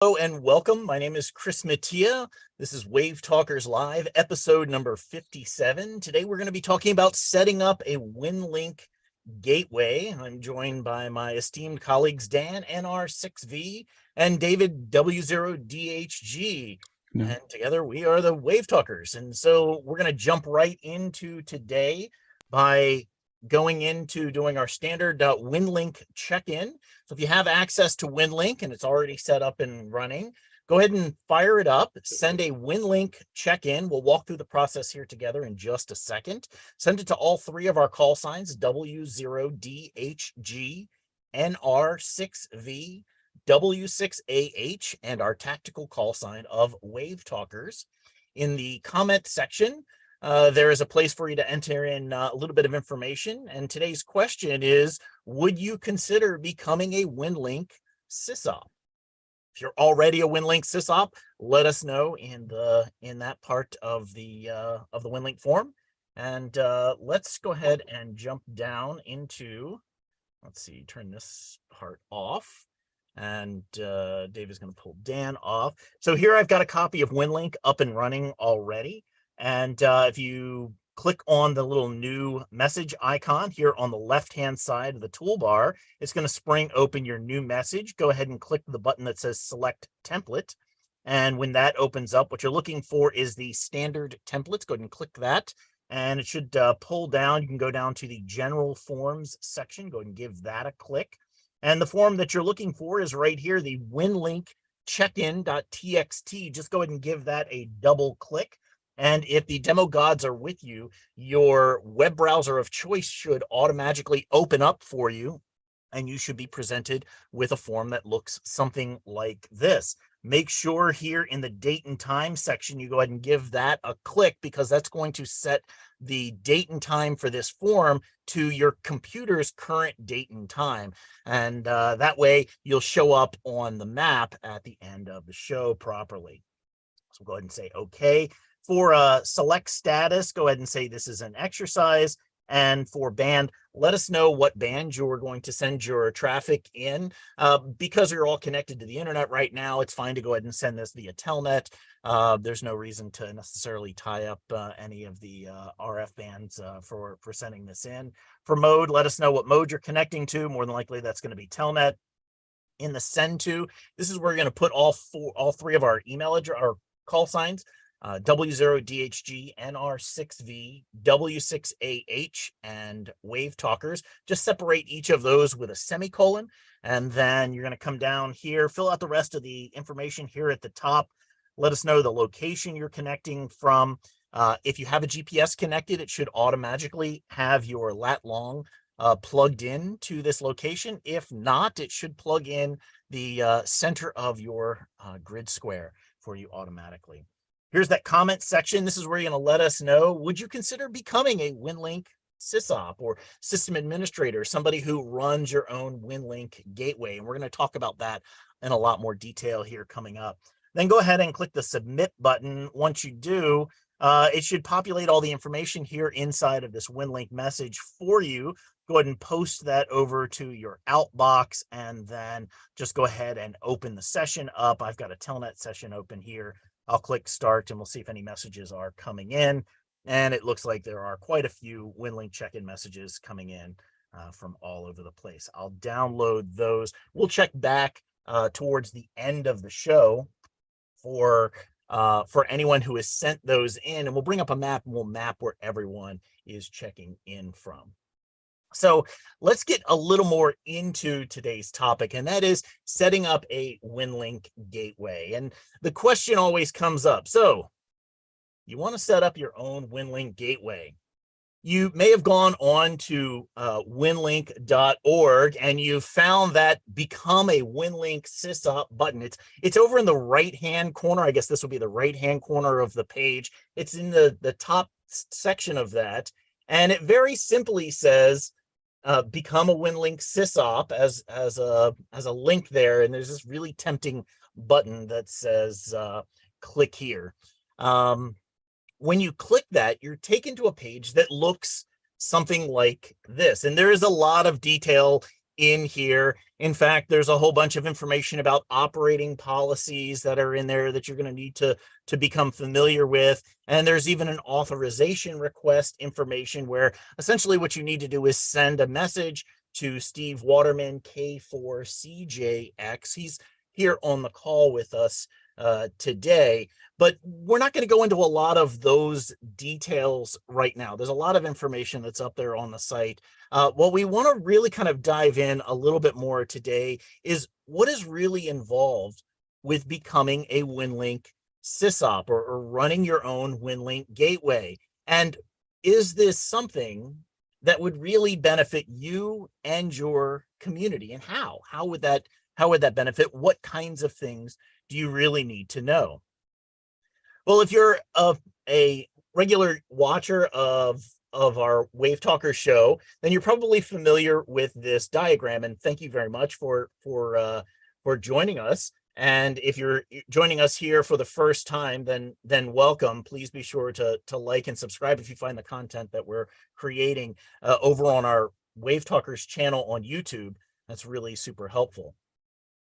Hello and welcome. My name is Chris Mattia. This is WaveTalkers Live, episode number 57. Today we're going to be talking about setting up a Winlink Gateway. I'm joined by my esteemed colleagues Dan NR6V and David W0DHG. And together we are the WaveTalkers. And so we're going to jump right into today by going into doing our standard Winlink check-in. So if you have access to Winlink and it's already set up and running, go ahead and fire it up, send a Winlink check-in. We'll walk through the process here together in just a second. Send it to all three of our call signs, W0DHG, NR6V, W6AH, and our tactical call sign of WaveTalkers. In the comment section, there is a place for you to enter in a little bit of information. And today's question is, would you consider becoming a Winlink SysOps? If you're already a Winlink SysOps, let us know in that part of the Winlink form. And let's go ahead and jump down into, let's see, turn this part off. And Dave is going to pull Dan off. So here I've got a copy of Winlink up and running already. And if you click on the little new message icon here on the left-hand side of the toolbar, it's going to spring open your new message. Go ahead and click the button that says Select Template. And when that opens up, what you're looking for is the standard templates. Go ahead and click that. And it should pull down. You can go down to the General Forms section. Go ahead and give that a click. And the form that you're looking for is right here, the Winlink check-in.txt. Just go ahead and give that a double click. And if the demo gods are with you, your web browser of choice should automatically open up for you, and you should be presented with a form that looks something like this. Make sure here in the date and time section, you go ahead and give that a click, because that's going to set the date and time for this form to your computer's current date and time. And that way you'll show up on the map at the end of the show properly. So go ahead and say, okay. For select status, go ahead and say this is an exercise. And for band, let us know what band you're going to send your traffic in. Because you're all connected to the internet right now, it's fine to go ahead and send this via Telnet. There's no reason to necessarily tie up any of the RF bands for sending this in. For mode, let us know what mode you're connecting to. More than likely, that's going to be Telnet. In the send to, this is where you're going to put all three of our email address, our call signs. W0DHG, NR6V, W6AH, and WaveTalkers. Just separate each of those with a semicolon, and then you're going to come down here, fill out the rest of the information here at the top. Let us know the location you're connecting from. If you have a GPS connected, it should automatically have your lat long plugged in to this location. If not, it should plug in the center of your grid square for you automatically. Here's that comment section. This is where you're going to let us know, would you consider becoming a Winlink SysOps or system administrator, somebody who runs your own Winlink gateway? And we're going to talk about that in a lot more detail here coming up. Then go ahead and click the submit button. Once you do, it should populate all the information here inside of this Winlink message for you. Go ahead and post that over to your outbox, and then just go ahead and open the session up. I've got a Telnet session open here. I'll click start and we'll see if any messages are coming in. And it looks like there are quite a few Winlink check-in messages coming in from all over the place. I'll download those. We'll check back towards the end of the show for anyone who has sent those in, and we'll bring up a map and we'll map where everyone is checking in from. So let's get a little more into today's topic, and that is setting up a Winlink gateway. And the question always comes up. So you want to set up your own Winlink gateway. You may have gone on to winlink.org and you found that become a Winlink SysOps button. It's over in the right-hand corner. I guess this will be the right-hand corner of the page. It's in the top section of that. And it very simply says, become a Winlink SysOps as a link there, and there's this really tempting button that says click here. When you click that, you're taken to a page that looks something like this, and there is a lot of detail in here. In fact, there's a whole bunch of information about operating policies that are in there that you're going to need to become familiar with. And there's even an authorization request information where essentially what you need to do is send a message to Steve Waterman, K4CJX. He's here on the call with us today, but we're not going to go into a lot of those details right now. There's a lot of information that's up there on the site. What we want to really kind of dive in a little bit more today is what is really involved with becoming a Winlink SysOp or running your own Winlink gateway. And is this something that would really benefit you and your community? And how would that benefit? What kinds of things do you really need to know? Well, if you're a regular watcher of our WaveTalkers show, then you're probably familiar with this diagram. And thank you very much for joining us. And if you're joining us here for the first time, then welcome. Please be sure to like and subscribe if you find the content that we're creating over on our WaveTalkers channel on YouTube. That's really super helpful.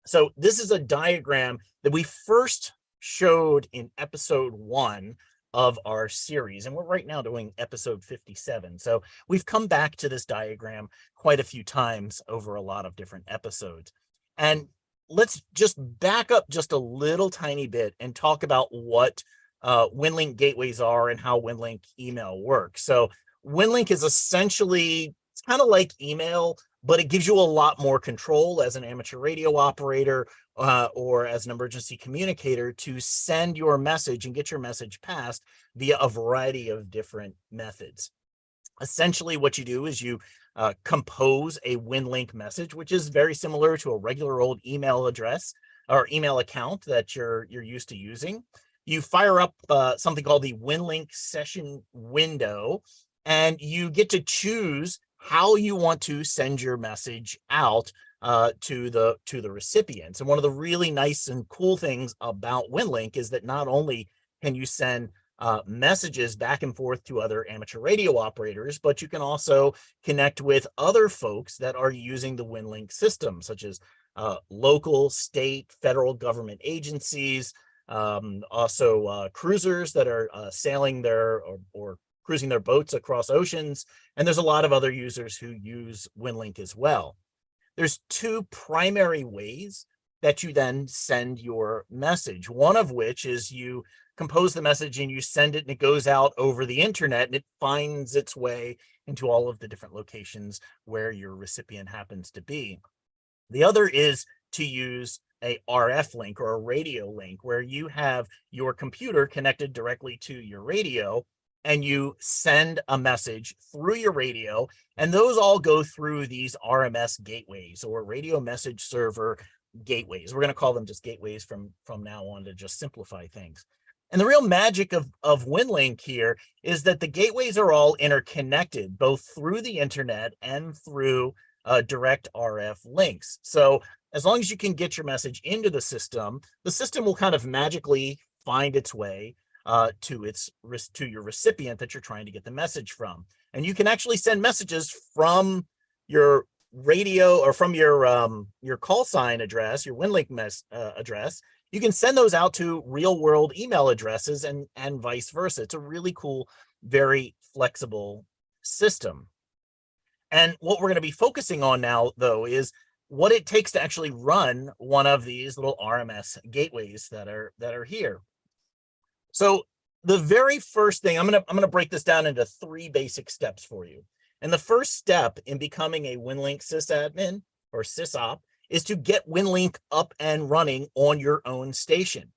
So this is a diagram that we first showed in episode 1 of our series, and we're right now doing episode 57. So we've come back to this diagram quite a few times over a lot of different episodes. And let's just back up just a little tiny bit and talk about what Winlink gateways are and how Winlink email works. So Winlink is essentially, it's kind of like email, but it gives you a lot more control as an amateur radio operator or as an emergency communicator to send your message and get your message passed via a variety of different methods. Essentially, what you do is you compose a Winlink message, which is very similar to a regular old email address or email account that you're used to using. You fire up something called the Winlink session window, and you get to choose how you want to send your message out to the recipients. And one of the really nice and cool things about Winlink is that not only can you send messages back and forth to other amateur radio operators, but you can also connect with other folks that are using the Winlink system, such as local, state, federal government agencies, also cruisers that are sailing their or cruising their boats across oceans. And there's a lot of other users who use Winlink as well. There's 2 primary ways that you then send your message, one of which is you compose the message and you send it and it goes out over the internet and it finds its way into all of the different locations where your recipient happens to be. The other is to use a RF link or a radio link where you have your computer connected directly to your radio and you send a message through your radio, and those all go through these RMS gateways or radio message server gateways. We're going to call them just gateways from now on to just simplify things. And the real magic of Winlink here is that the gateways are all interconnected, both through the internet and through direct RF links. So as long as you can get your message into the system will kind of magically find its way to your recipient that you're trying to get the message from. And you can actually send messages from your radio or from your call sign address, your Winlink address. You can send those out to real world email addresses and vice versa. It's a really cool, very flexible system. And what we're going to be focusing on now, though, is what it takes to actually run one of these little RMS gateways that are here. So the very first thing, I'm gonna break this down into 3 basic steps for you. And the first step in becoming a Winlink sysadmin or sysop is to get Winlink up and running on your own station.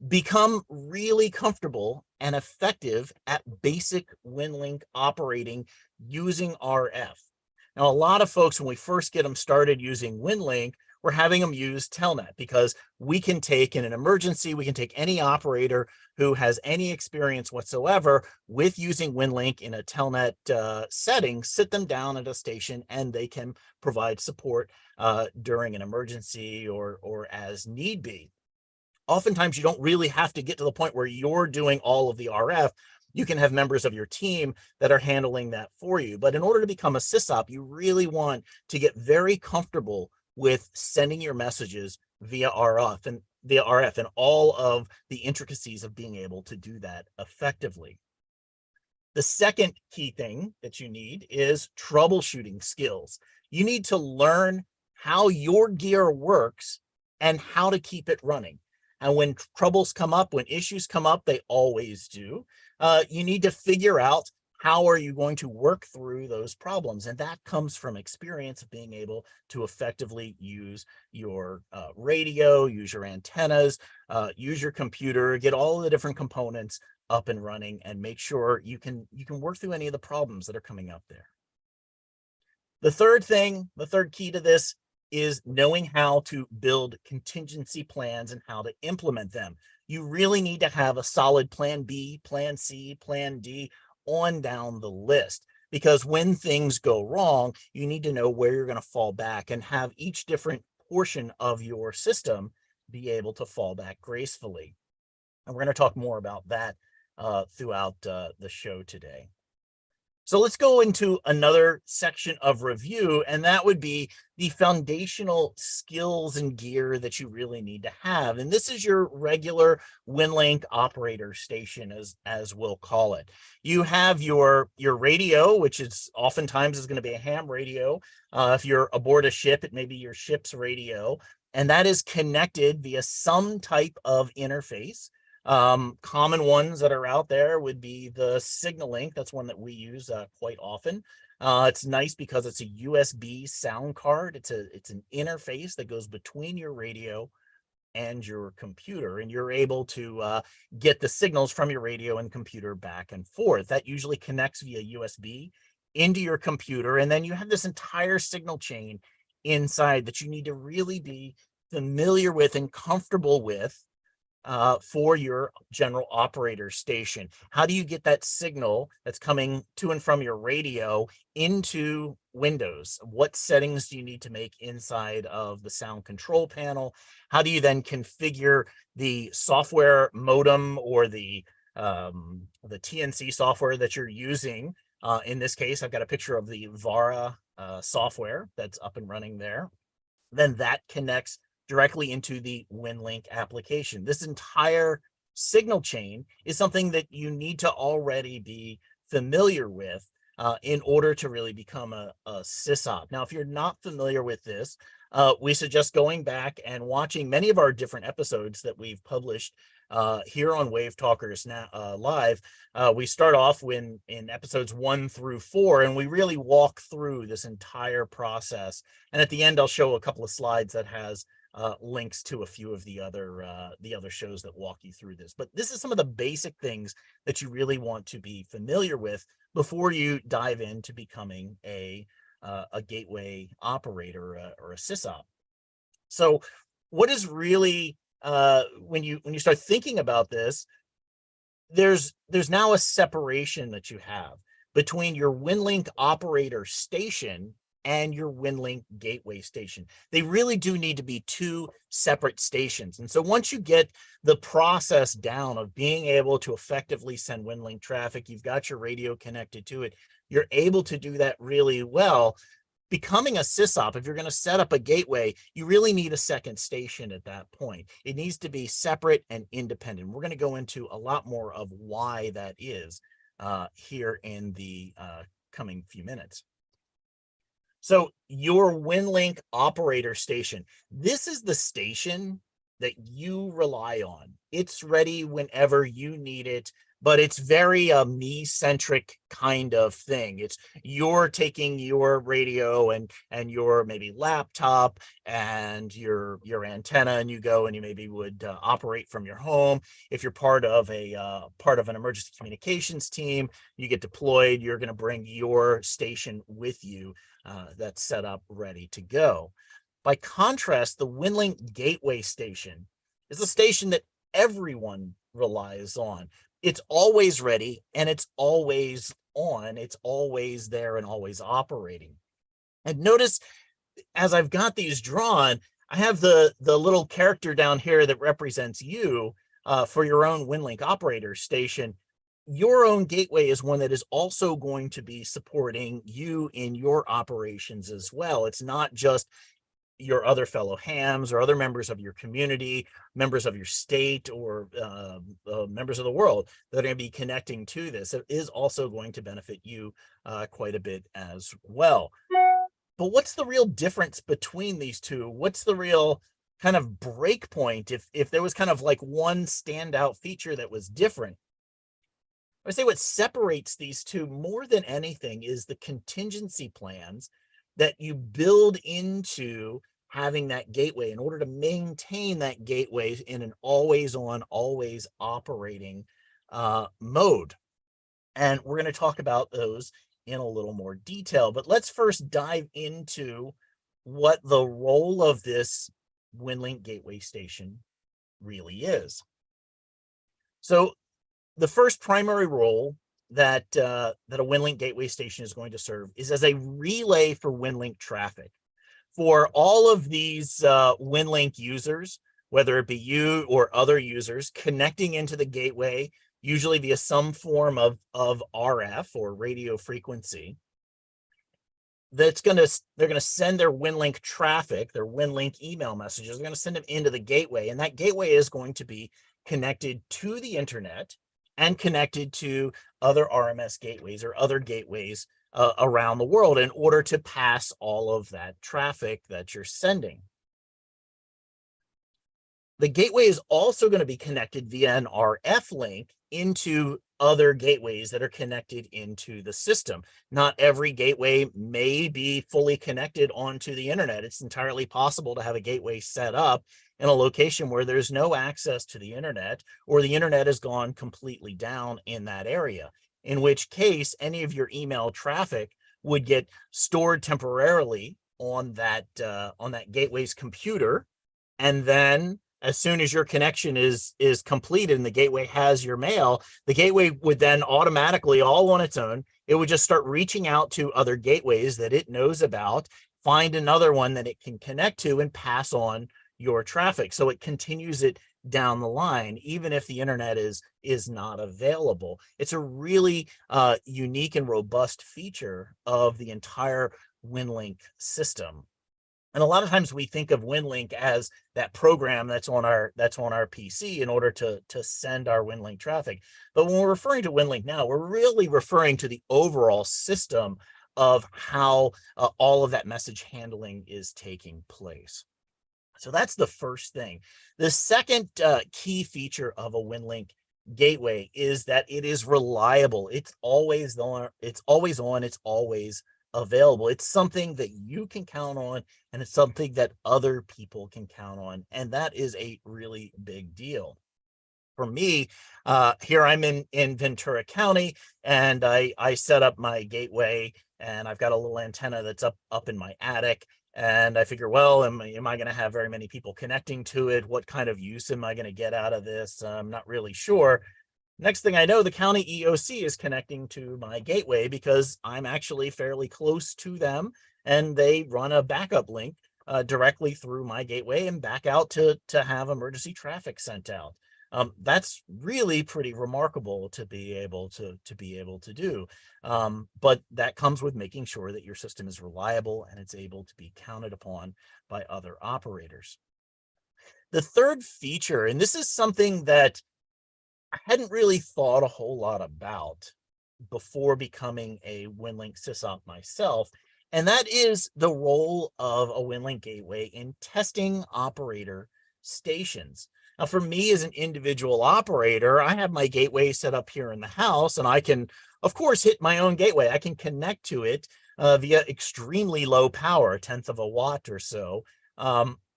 Become really comfortable and effective at basic Winlink operating using RF. Now, a lot of folks, when we first get them started using Winlink, we're having them use Telnet because we can take, in an emergency, we can take any operator who has any experience whatsoever with using Winlink in a Telnet setting, sit them down at a station, and they can provide support during an emergency or as need be. Oftentimes, you don't really have to get to the point where you're doing all of the RF. You can have members of your team that are handling that for you. But in order to become a SysOp, you really want to get very comfortable with sending your messages via RF and all of the intricacies of being able to do that effectively. The second key thing that you need is troubleshooting skills. You need to learn how your gear works and how to keep it running. And when troubles come up, when issues come up, they always do, you need to figure out how are you going to work through those problems. And that comes from experience of being able to effectively use your radio, use your antennas, use your computer, get all of the different components up and running, and make sure you can work through any of the problems that are coming up there. The third key to this is knowing how to build contingency plans and how to implement them. You really need to have a solid plan B, plan C, plan D on down the list, because when things go wrong, you need to know where you're going to fall back and have each different portion of your system be able to fall back gracefully. And we're going to talk more about that throughout the show today. So let's go into another section of review, and that would be the foundational skills and gear that you really need to have. And this is your regular Winlink operator station, as we'll call it. You have your radio, which is oftentimes is going to be a ham radio. If you're aboard a ship, it may be your ship's radio, and that is connected via some type of interface. Common ones that are out there would be the Signal Link. That's one that we use quite often. It's nice because it's a USB sound card. It's an interface that goes between your radio and your computer, and you're able to get the signals from your radio and computer back and forth. That usually connects via USB into your computer, and then you have this entire signal chain inside that you need to really be familiar with and comfortable with for your general operator station. How do you get that signal that's coming to and from your radio into Windows? What settings do you need to make inside of the sound control panel? How do you then configure the software modem or the TNC software that you're using? In this case, I've got a picture of the Vara software that's up and running there. Then that connects directly into the Winlink application. This entire signal chain is something that you need to already be familiar with in order to really become a SysOp. Now, if you're not familiar with this, we suggest going back and watching many of our different episodes that we've published here on WaveTalkers Live. We start off in episodes 1 through 4, and we really walk through this entire process. And at the end, I'll show a couple of slides that has links to a few of the other shows that walk you through this. But this is some of the basic things that you really want to be familiar with before you dive into becoming a gateway operator or a SysOp. So what is really when you start thinking about this, there's now a separation that you have between your Winlink operator station and your Winlink gateway station. They really do need to be two separate stations. And so once you get the process down of being able to effectively send Winlink traffic, you've got your radio connected to it, you're able to do that really well. Becoming a SysOp, if you're going to set up a gateway, you really need a second station at that point. It needs to be separate and independent. We're going to go into a lot more of why that is here in the coming few minutes. So your Winlink operator station, this is the station that you rely on. It's ready whenever you need it, but it's very me-centric kind of thing. It's you're taking your radio and your maybe laptop and your antenna, and you go and you maybe would operate from your home. If you're part of an emergency communications team, you get deployed, you're going to bring your station with you that's set up ready to go. By contrast, the Winlink Gateway station is a station that everyone relies on. It's always ready and it's always on. It's always there and always operating. And notice, as I've got these drawn, I have the little character down here that represents you for your own Winlink operator station. your own gateway is one that is also going to be supporting you in your operations as well. It's not just your other fellow hams or other members of your community, members of your state, or members of the world that are going to be connecting to this. It is also going to benefit you quite a bit as well. But what's the real difference between these two? What's the real kind of break point if there was kind of like one standout feature that was different? I would say what separates these two more than anything is the contingency plans that you build into having that gateway in order to maintain that gateway in an always on, always operating mode. And we're going to talk about those in a little more detail. But let's first dive into what the role of this Winlink Gateway Station really is. So the first primary role that a Winlink Gateway Station is going to serve is as a relay for Winlink traffic. For all of these Winlink users, whether it be you or other users connecting into the gateway, usually via some form of RF or radio frequency, they're going to send their Winlink traffic, their Winlink email messages, they're going to send them into the gateway, and that gateway is going to be connected to the internet and connected to other RMS gateways or other gateways around the world in order to pass all of that traffic that you're sending. The gateway is also going to be connected via an RF link into other gateways that are connected into the system. Not every gateway may be fully connected onto the internet. It's entirely possible to have a gateway set up in a location where there's no access to the internet, or the internet has gone completely down in that area, in which case any of your email traffic would get stored temporarily on that gateway's computer, and then as soon as your connection is completed and the gateway has your mail, the gateway would then automatically, all on its own, it would just start reaching out to other gateways that it knows about, find another one that it can connect to, and pass on your traffic. So it continues it down the line, even if the internet is not available. It's a really unique and robust feature of the entire Winlink system. And a lot of times we think of Winlink as that program that's on our PC in order to send our Winlink traffic. But when we're referring to Winlink now, we're really referring to the overall system of how all of that message handling is taking place. So that's the first thing. The second key feature of a Winlink gateway is that it is reliable. It's always on, it's always available. It's something that you can count on, and it's something that other people can count on. And that is a really big deal. For me, here I'm in Ventura County, and I set up my gateway, and I've got a little antenna that's up in my attic. And I figure, well, am I going to have very many people connecting to it? What kind of use am I going to get out of this? I'm not really sure. Next thing I know, the county EOC is connecting to my gateway because I'm actually fairly close to them, and they run a backup link directly through my gateway and back out to have emergency traffic sent out. That's really pretty remarkable to be able to do. But that comes with making sure that your system is reliable and it's able to be counted upon by other operators. The third feature, and this is something that I hadn't really thought a whole lot about before becoming a Winlink SysOp myself, and that is the role of a Winlink gateway in testing operator stations. Now, for me as an individual operator, I have my gateway set up here in the house, and I can, of course, hit my own gateway. I can connect to it via extremely low power, 1/10 of a watt or so.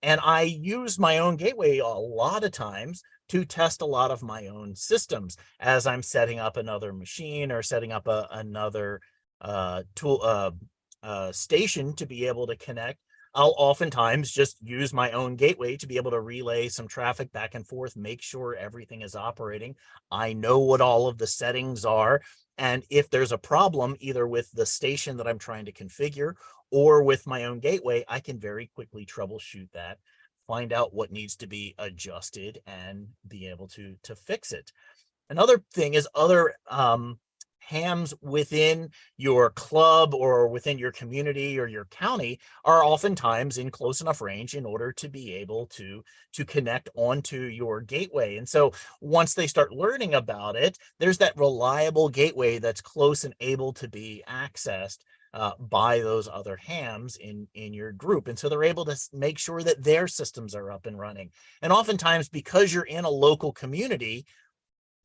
And I use my own gateway a lot of times to test a lot of my own systems as I'm setting up another machine or setting up another station to be able to connect. I'll oftentimes just use my own gateway to be able to relay some traffic back and forth, make sure everything is operating. I know what all of the settings are. And if there's a problem, either with the station that I'm trying to configure or with my own gateway, I can very quickly troubleshoot that, find out what needs to be adjusted, and be able to fix it. Another thing is other hams within your club or within your community or your county are oftentimes in close enough range in order to be able to connect onto your gateway. And so once they start learning about it, there's that reliable gateway that's close and able to be accessed by those other hams in your group. And so they're able to make sure that their systems are up and running. And oftentimes, because you're in a local community,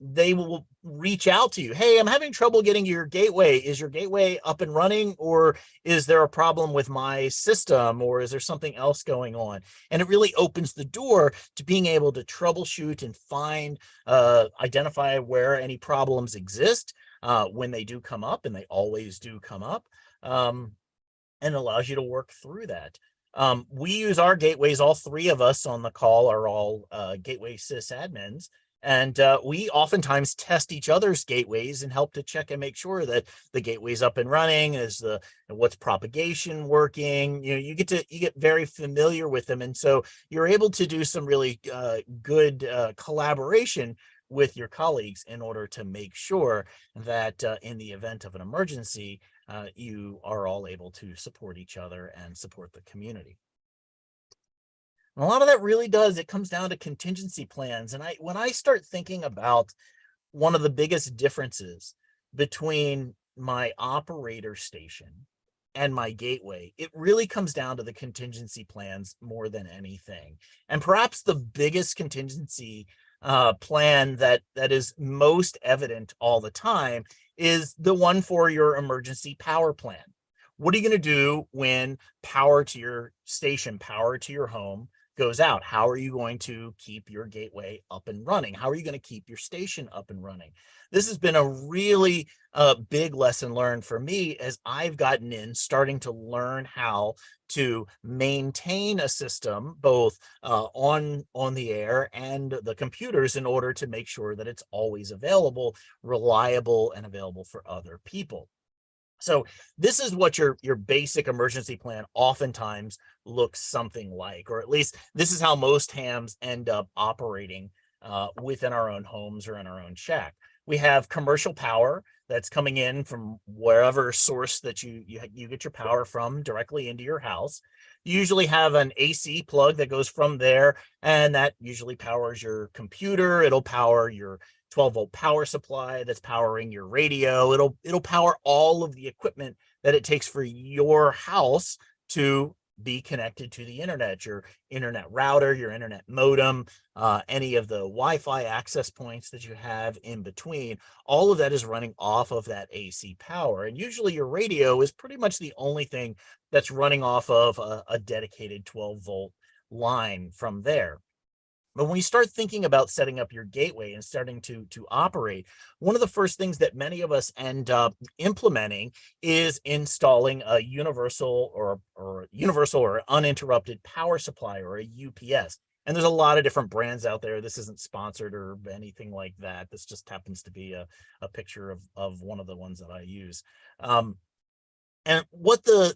they will reach out to you. Hey, I'm having trouble getting your gateway. Is your gateway up and running, or is there a problem with my system, or is there something else going on? And it really opens the door to being able to troubleshoot and find, identify where any problems exist when they do come up, and they always do come up, and allows you to work through that. We use our gateways. All three of us on the call are all gateway sysadmins. And we oftentimes test each other's gateways and help to check and make sure that the gateway's up and running. Is what's propagation working? You get very familiar with them, and so you're able to do some really good collaboration with your colleagues in order to make sure that in the event of an emergency, you are all able to support each other and support the community. And a lot of that really it comes down to contingency plans. And when I start thinking about one of the biggest differences between my operator station and my gateway, it really comes down to the contingency plans more than anything. And perhaps the biggest contingency plan that is most evident all the time is the one for your emergency power plan. What are you going to do when power to your station, power to your home goes out? How are you going to keep your gateway up and running? How are you going to keep your station up and running? This has been a really big lesson learned for me as I've gotten in, starting to learn how to maintain a system both on the air and the computers in order to make sure that it's always available, reliable, and available for other people. So this is what your basic emergency plan oftentimes looks something like, or at least this is how most hams end up operating within our own homes or in our own shack. We have commercial power that's coming in from wherever source that you get your power from directly into your house. You usually have an AC plug that goes from there, and that usually powers your computer. It'll power your 12-volt power supply that's powering your radio. It'll power all of the equipment that it takes for your house to be connected to the internet, your internet router, your internet modem, any of the Wi-Fi access points that you have in between. All of that is running off of that AC power. And usually your radio is pretty much the only thing that's running off of a dedicated 12-volt line from there. But when you start thinking about setting up your gateway and starting to operate, one of the first things that many of us end up implementing is installing a universal or uninterrupted power supply, or a UPS. And there's a lot of different brands out there. This isn't sponsored or anything like that. This just happens to be a picture of one of the ones that I use. And what the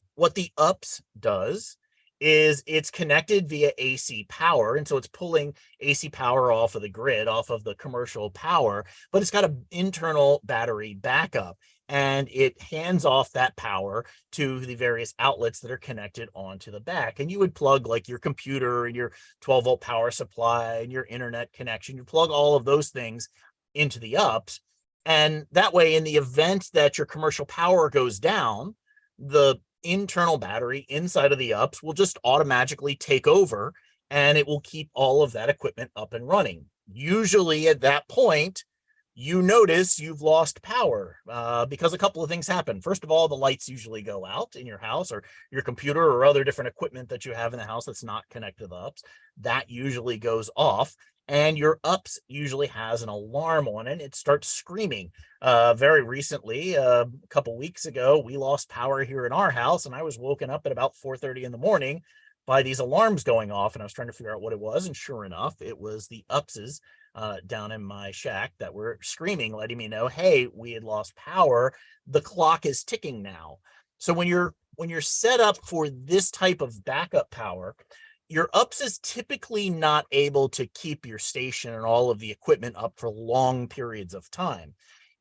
UPS does is it's connected via AC power. And so it's pulling AC power off of the grid, off of the commercial power, but it's got an internal battery backup, and it hands off that power to the various outlets that are connected onto the back. And you would plug like your computer and your 12-volt power supply and your internet connection. You plug all of those things into the UPS. And that way, in the event that your commercial power goes down, the internal battery inside of the UPS will just automatically take over, and it will keep all of that equipment up and running. Usually at that point, you notice you've lost power because a couple of things happen. First of all, the lights usually go out in your house, or your computer, or other different equipment that you have in the house that's not connected to the UPS. That usually goes off, and your UPS usually has an alarm on it. It starts screaming. Very recently, a couple weeks ago, we lost power here in our house, and I was woken up at about 4:30 in the morning by these alarms going off, and I was trying to figure out what it was. And sure enough, it was the UPSs down in my shack that were screaming, letting me know, hey, we had lost power. The clock is ticking now. So when you're set up for this type of backup power, your UPS is typically not able to keep your station and all of the equipment up for long periods of time.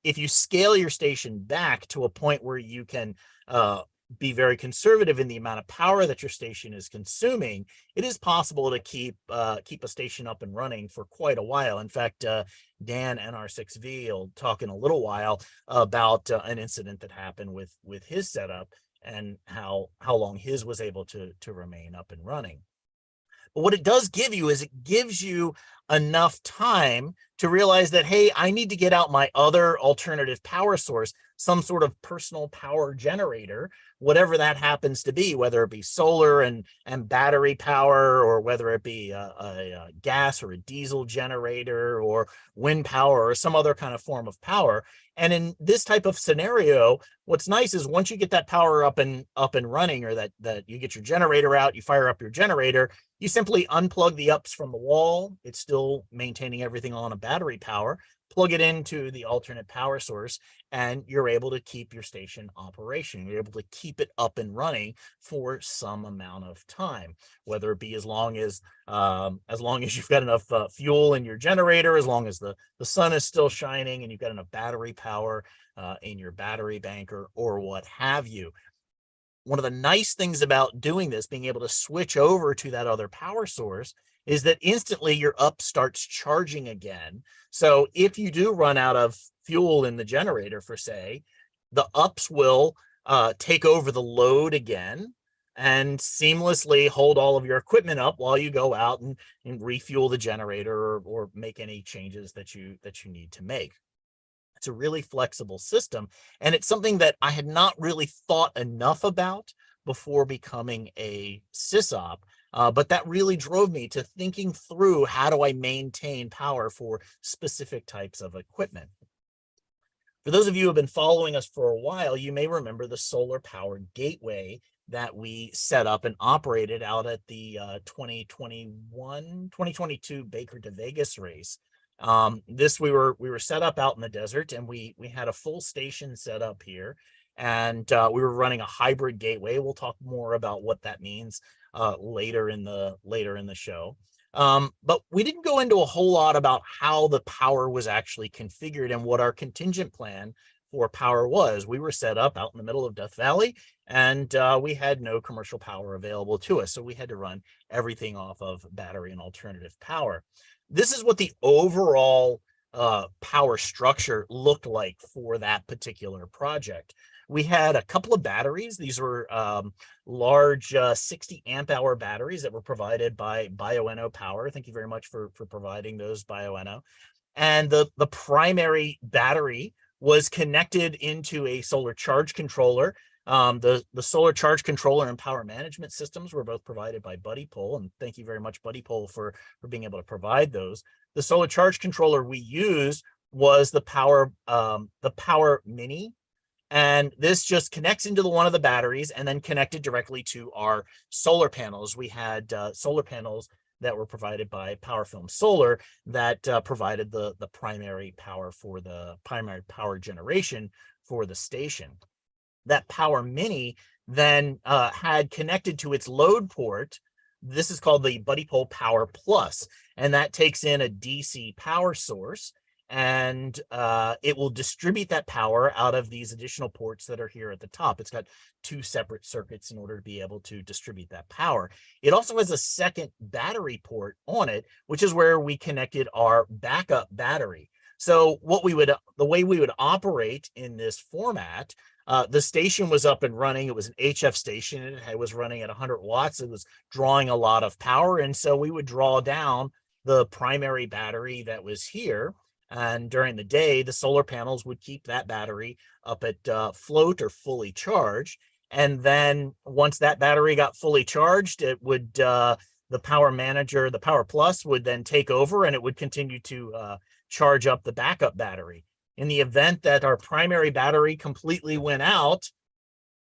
If you scale your station back to a point where you can be very conservative in the amount of power that your station is consuming, it is possible to keep a station up and running for quite a while. In fact, Dan NR6V will talk in a little while about an incident that happened with his setup and how long his was able to remain up and running. But what it does give you is it gives you enough time to realize that, hey, I need to get out my other alternative power source, some sort of personal power generator, whatever that happens to be, whether it be solar and battery power, or whether it be a gas or a diesel generator, or wind power, or some other kind of form of power. And in this type of scenario, what's nice is once you get that power up and running, or that you get your generator out, you fire up your generator, you simply unplug the UPS from the wall. It's still maintaining everything on a battery power, plug it into the alternate power source, and you're able to keep your station operation. You're able to keep it up and running for some amount of time, whether it be as long as you've got enough fuel in your generator, as long as the sun is still shining and you've got enough battery power in your battery bank, or what have you. One of the nice things about doing this, being able to switch over to that other power source, is that instantly your UPS starts charging again. So if you do run out of fuel in the generator, for say, the UPS will take over the load again and seamlessly hold all of your equipment up while you go out and refuel the generator, or make any changes that you need to make. It's a really flexible system, and it's something that I had not really thought enough about before becoming a SysOp, but that really drove me to thinking through, how do I maintain power for specific types of equipment? For those of you who have been following us for a while, you may remember the solar powered gateway that we set up and operated out at the 2022 Baker to Vegas race. This we were set up out in the desert, and we had a full station set up here, and we were running a hybrid gateway. We'll talk more about what that means later in the show. But we didn't go into a whole lot about how the power was actually configured and what our contingent plan for power was. We were set up out in the middle of Death Valley, and we had no commercial power available to us, so we had to run everything off of battery and alternative power. This is what the overall power structure looked like for that particular project. We had a couple of batteries. These were large 60 amp hour batteries that were provided by Bioenno Power. Thank you very much for providing those, Bioenno. And the primary battery was connected into a solar charge controller. The solar charge controller and power management systems were both provided by BuddyPole, and thank you very much, BuddyPole, for being able to provide those. The solar charge controller we used was the Power Mini, and this just connects into one of the batteries and then connected directly to our solar panels. We had solar panels that were provided by PowerFilm Solar that provided the primary power for the primary power generation for the station. That Power Mini then had connected to its load port. This is called the BuddyPole Power Plus, and that takes in a DC power source, and it will distribute that power out of these additional ports that are here at the top. It's got two separate circuits in order to be able to distribute that power. It also has a second battery port on it, which is where we connected our backup battery. So the way we would operate in this format, the station was up and running. It was an HF station. It was running at 100 watts. It was drawing a lot of power. And so we would draw down the primary battery that was here. And during the day, the solar panels would keep that battery up at float or fully charged. And then once that battery got fully charged, it would the power manager, the Power Plus, would then take over, and it would continue to charge up the backup battery. In the event that our primary battery completely went out,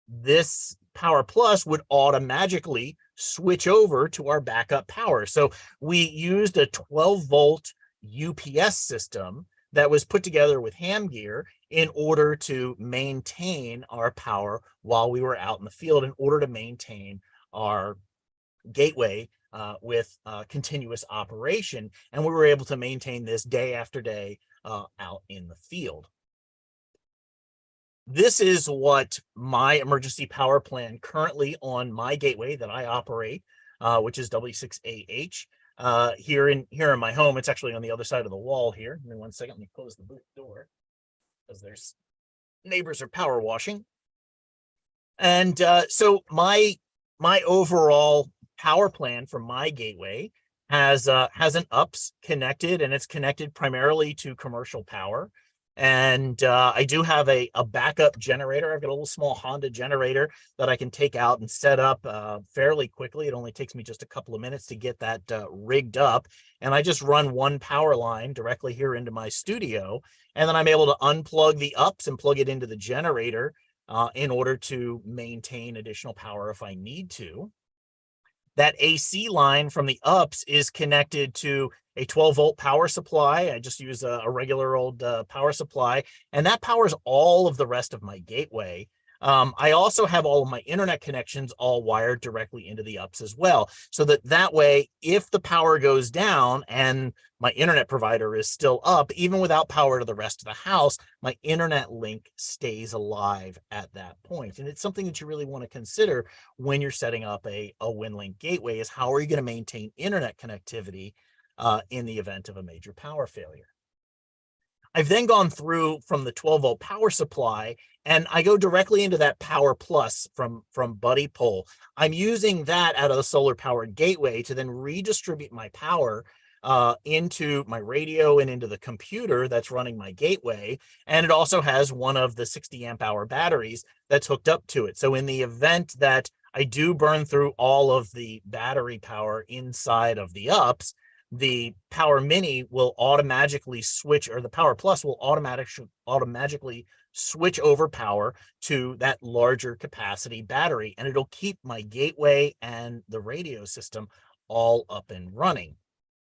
this Power Plus would automatically switch over to our backup power. So we used a 12-volt UPS system that was put together with ham gear in order to maintain our power while we were out in the field, in order to maintain our gateway with continuous operation. And we were able to maintain this day after day out in the field. This is what my emergency power plan currently on my gateway that I operate, which is W6AH. Here in my home. It's actually on the other side of the wall here. Give me 1 second. Let me close the booth door because there's neighbors are power washing. And so my overall power plan for my gateway has an UPS connected, and it's connected primarily to commercial power. And I do have a backup generator. I've got a little small Honda generator that I can take out and set up fairly quickly. It only takes me just a couple of minutes to get that rigged up. And I just run one power line directly here into my studio. And then I'm able to unplug the UPS and plug it into the generator in order to maintain additional power if I need to. That AC line from the UPS is connected to a 12-volt power supply. I just use a regular old power supply, and that powers all of the rest of my gateway. I also have all of my internet connections all wired directly into the UPS as well, so that way, if the power goes down and my internet provider is still up, even without power to the rest of the house, my internet link stays alive at that point. And it's something that you really want to consider when you're setting up a Winlink gateway, is how are you going to maintain internet connectivity in the event of a major power failure. I've then gone through from the 12-volt power supply, and I go directly into that Power Plus from Buddy Pole. I'm using that out of the solar powered gateway to then redistribute my power into my radio and into the computer that's running my gateway. And it also has one of the 60 amp hour batteries that's hooked up to it. So in the event that I do burn through all of the battery power inside of the UPS, the Power Mini will automatically switch, or the Power Plus will automatically switch over power to that larger capacity battery, and it'll keep my gateway and the radio system all up and running.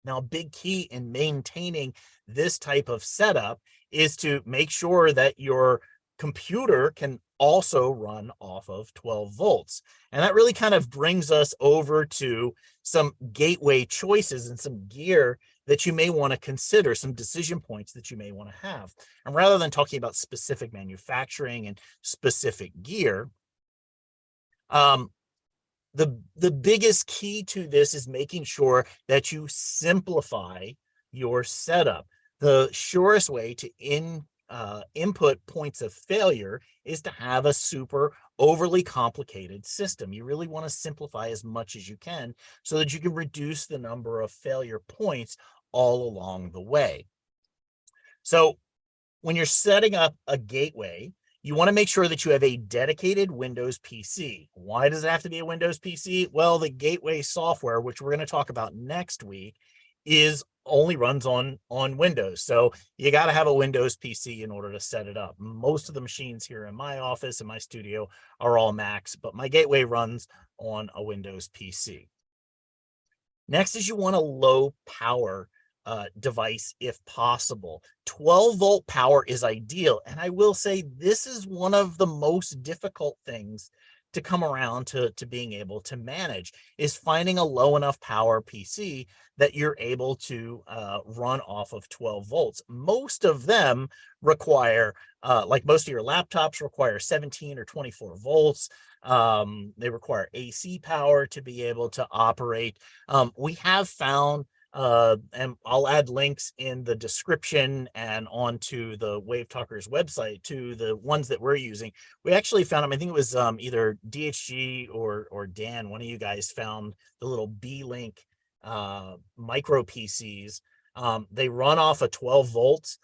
Now, a big key in maintaining this type of setup is to make sure that your computer can also run off of 12 volts. And that really kind of brings us over to some gateway choices and some gear that you may want to consider, some decision points that you may want to have. And rather than talking about specific manufacturing and specific gear, the biggest key to this is making sure that you simplify your setup. The surest way to input points of failure is to have a super overly complicated system. You really want to simplify as much as you can so that you can reduce the number of failure points all along the way. So when you're setting up a gateway, you want to make sure that you have a dedicated Windows PC. Why does it have to be a Windows PC? Well, the gateway software, which we're going to talk about next week, only runs on Windows. So you got to have a Windows PC in order to set it up. Most of the machines here in my office and my studio are all Macs, but my gateway runs on a Windows PC. Next is you want a low power device if possible. 12-volt power is ideal. And I will say this is one of the most difficult things to come around to being able to manage, is finding a low enough power PC that you're able to run off of 12 volts. Most of them require, like most of your laptops require 17 or 24 volts. They require AC power to be able to operate. We have found, and I'll add links in the description and onto the WaveTalkers website to the ones that we're using. We actually found them. I think it was either DHG or Dan, one of you guys found the little B-Link micro PCs. They run off of 12 volts.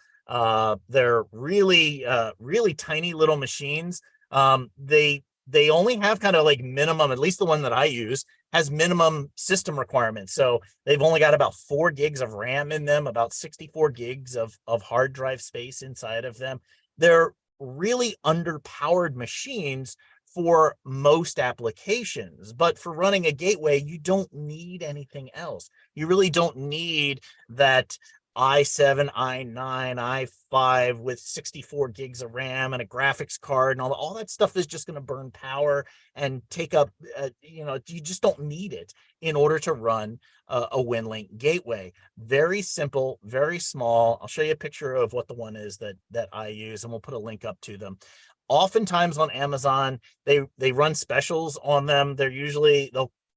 They're really, really tiny little machines. They only have kind of like minimum, at least the one that I use, has minimum system requirements. So they've only got about 4 gigs of RAM in them, about 64 gigs of hard drive space inside of them. They're really underpowered machines for most applications, but for running a gateway, you don't need anything else. You really don't need that i7, i9, i5 with 64 gigs of RAM and a graphics card and all that stuff is just going to burn power and take up, you just don't need it in order to run a Winlink gateway. Very simple, very small. I'll show you a picture of what the one is that I use, and we'll put a link up to them. Oftentimes on Amazon, they run specials on them.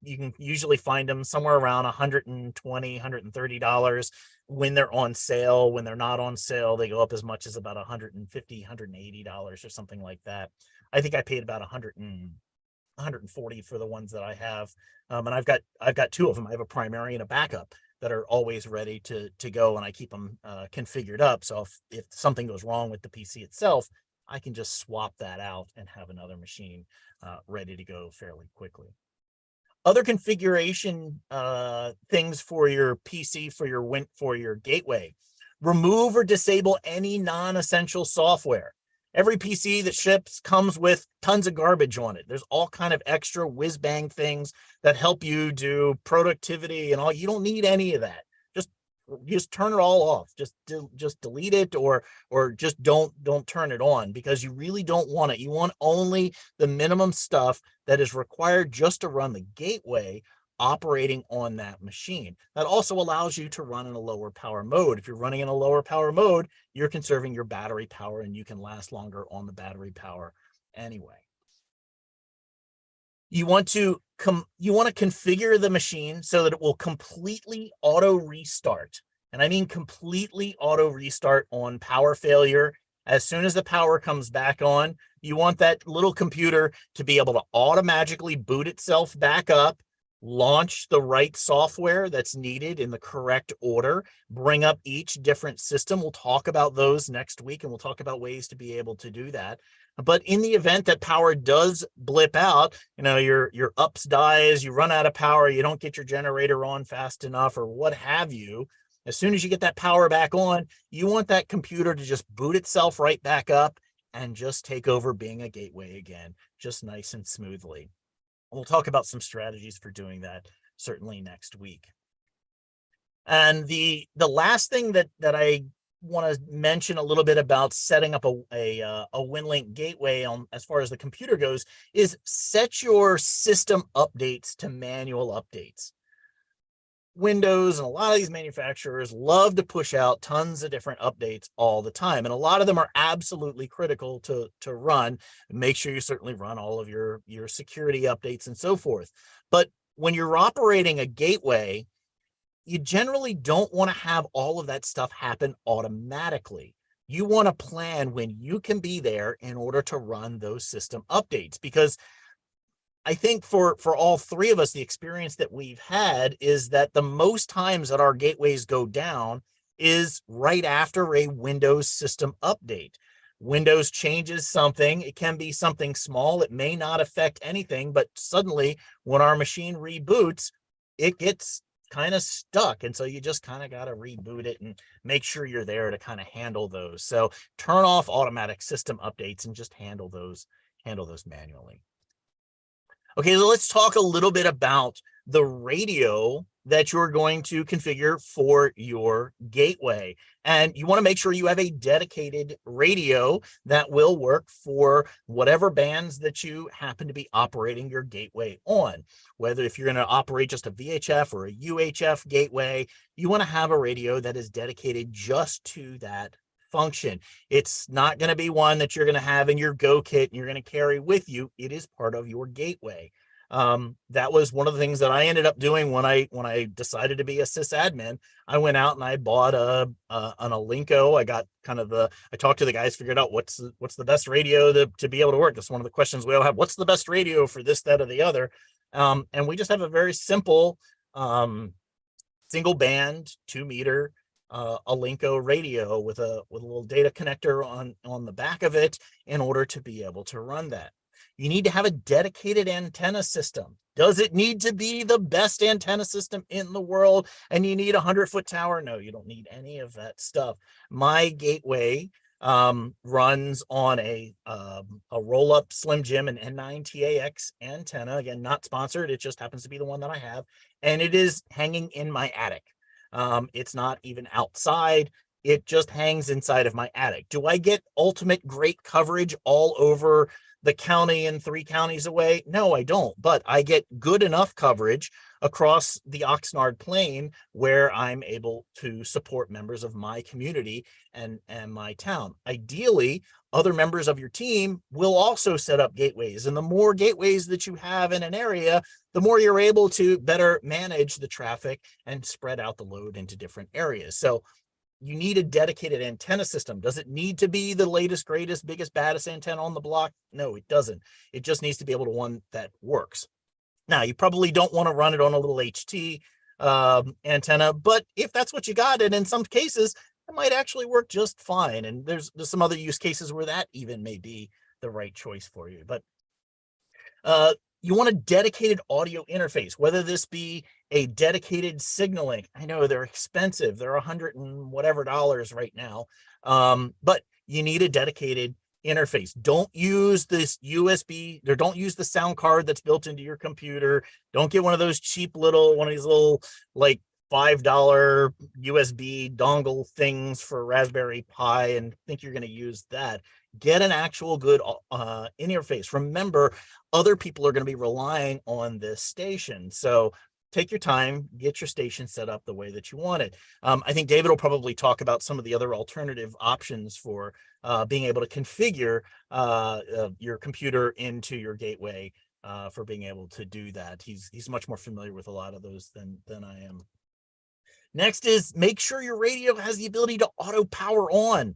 You can usually find them somewhere around $120, $130 when they're on sale. When they're not on sale, they go up as much as about $150, $180 or something like that. I think I paid about $140 for the ones that I have. And I've got two of them. I have a primary and a backup that are always ready to go, and I keep them configured up. So if something goes wrong with the PC itself, I can just swap that out and have another machine ready to go fairly quickly. Other configuration things for your PC, for your gateway: remove or disable any non-essential software. Every PC that ships comes with tons of garbage on it. There's all kind of extra whiz-bang things that help you do productivity and all. You don't need any of that. Just turn it all off. Just delete it, or just don't turn it on, because you really don't want it. You want only the minimum stuff that is required just to run the gateway operating on that machine. That also allows you to run in a lower power mode. If you're running in a lower power mode, you're conserving your battery power, and you can last longer on the battery power anyway. You want to configure the machine so that it will completely auto restart. And I mean completely auto restart on power failure. As soon as the power comes back on, you want that little computer to be able to automatically boot itself back up, launch the right software that's needed in the correct order, bring up each different system. We'll talk about those next week, and we'll talk about ways to be able to do that. But in the event that power does blip out, your ups dies, you run out of power, you don't get your generator on fast enough, or what have you, as soon as you get that power back on, you want that computer to just boot itself right back up and just take over being a gateway again, just nice and smoothly. We'll talk about some strategies for doing that certainly next week. And the last thing that I want to mention a little bit about setting up a Winlink gateway as far as the computer goes is set your system updates to manual updates. Windows and a lot of these manufacturers love to push out tons of different updates all the time, and a lot of them are absolutely critical to run. Make sure you certainly run all of your security updates and so forth. But when you're operating a gateway, you generally don't want to have all of that stuff happen automatically. You want to plan when you can be there in order to run those system updates, because I think for all three of us, the experience that we've had is that the most times that our gateways go down is right after a Windows system update. Windows changes something. It can be something small. It may not affect anything, but suddenly when our machine reboots, it gets kind of stuck. And so you just kind of got to reboot it and make sure you're there to kind of handle those. So turn off automatic system updates and just handle those manually. Okay, so let's talk a little bit about the radio that you're going to configure for your gateway. And you want to make sure you have a dedicated radio that will work for whatever bands that you happen to be operating your gateway on. Whether if you're going to operate just a VHF or a UHF gateway, you want to have a radio that is dedicated just to that function. It's not going to be one that you're going to have in your Go kit and you're going to carry with you. It is part of your gateway. That was one of the things that I ended up doing when I decided to be a sysadmin. I went out and I bought an Alinco. I talked to the guys, figured out what's the best radio to be able to work. That's one of the questions we all have. What's the best radio for this, that, or the other? And we just have a very simple single band 2-meter Alinco radio with a little data connector on the back of it in order to be able to run that. You need to have a dedicated antenna system. Does it need to be the best antenna system in the world and you need a 100-foot tower? No, you don't need any of that stuff. My gateway runs on a roll-up Slim Jim and N9TAX antenna. Again, not sponsored. It just happens to be the one that I have. And it is hanging in my attic. It's not even outside. It just hangs inside of my attic. Do I get ultimate great coverage all over the county and 3 counties away? No, I don't, but I get good enough coverage across the Oxnard Plain where I'm able to support members of my community and my town. Ideally, other members of your team will also set up gateways. And the more gateways that you have in an area, the more you're able to better manage the traffic and spread out the load into different areas. So you need a dedicated antenna system. Does it need to be the latest, greatest, biggest, baddest antenna on the block? No, it doesn't. It just needs to be able to one that works. Now, you probably don't want to run it on a little HT antenna, but if that's what you got, and in some cases, it might actually work just fine. And there's some other use cases where that even may be the right choice for you. But you want a dedicated audio interface, whether this be a dedicated signaling. I know they're expensive. They're $100 and whatever right now. But you need a dedicated interface. Don't use this USB, or don't use the sound card that's built into your computer. Don't get one of those cheap one of these little like $5 USB dongle things for Raspberry Pi and think you're going to use that. Get an actual good interface. Remember, other people are going to be relying on this station. So take your time, get your station set up the way that you want it. I think David will probably talk about some of the other alternative options for being able to configure your computer into your gateway for being able to do that. He's much more familiar with a lot of those than I am. Next is make sure your radio has the ability to auto power on.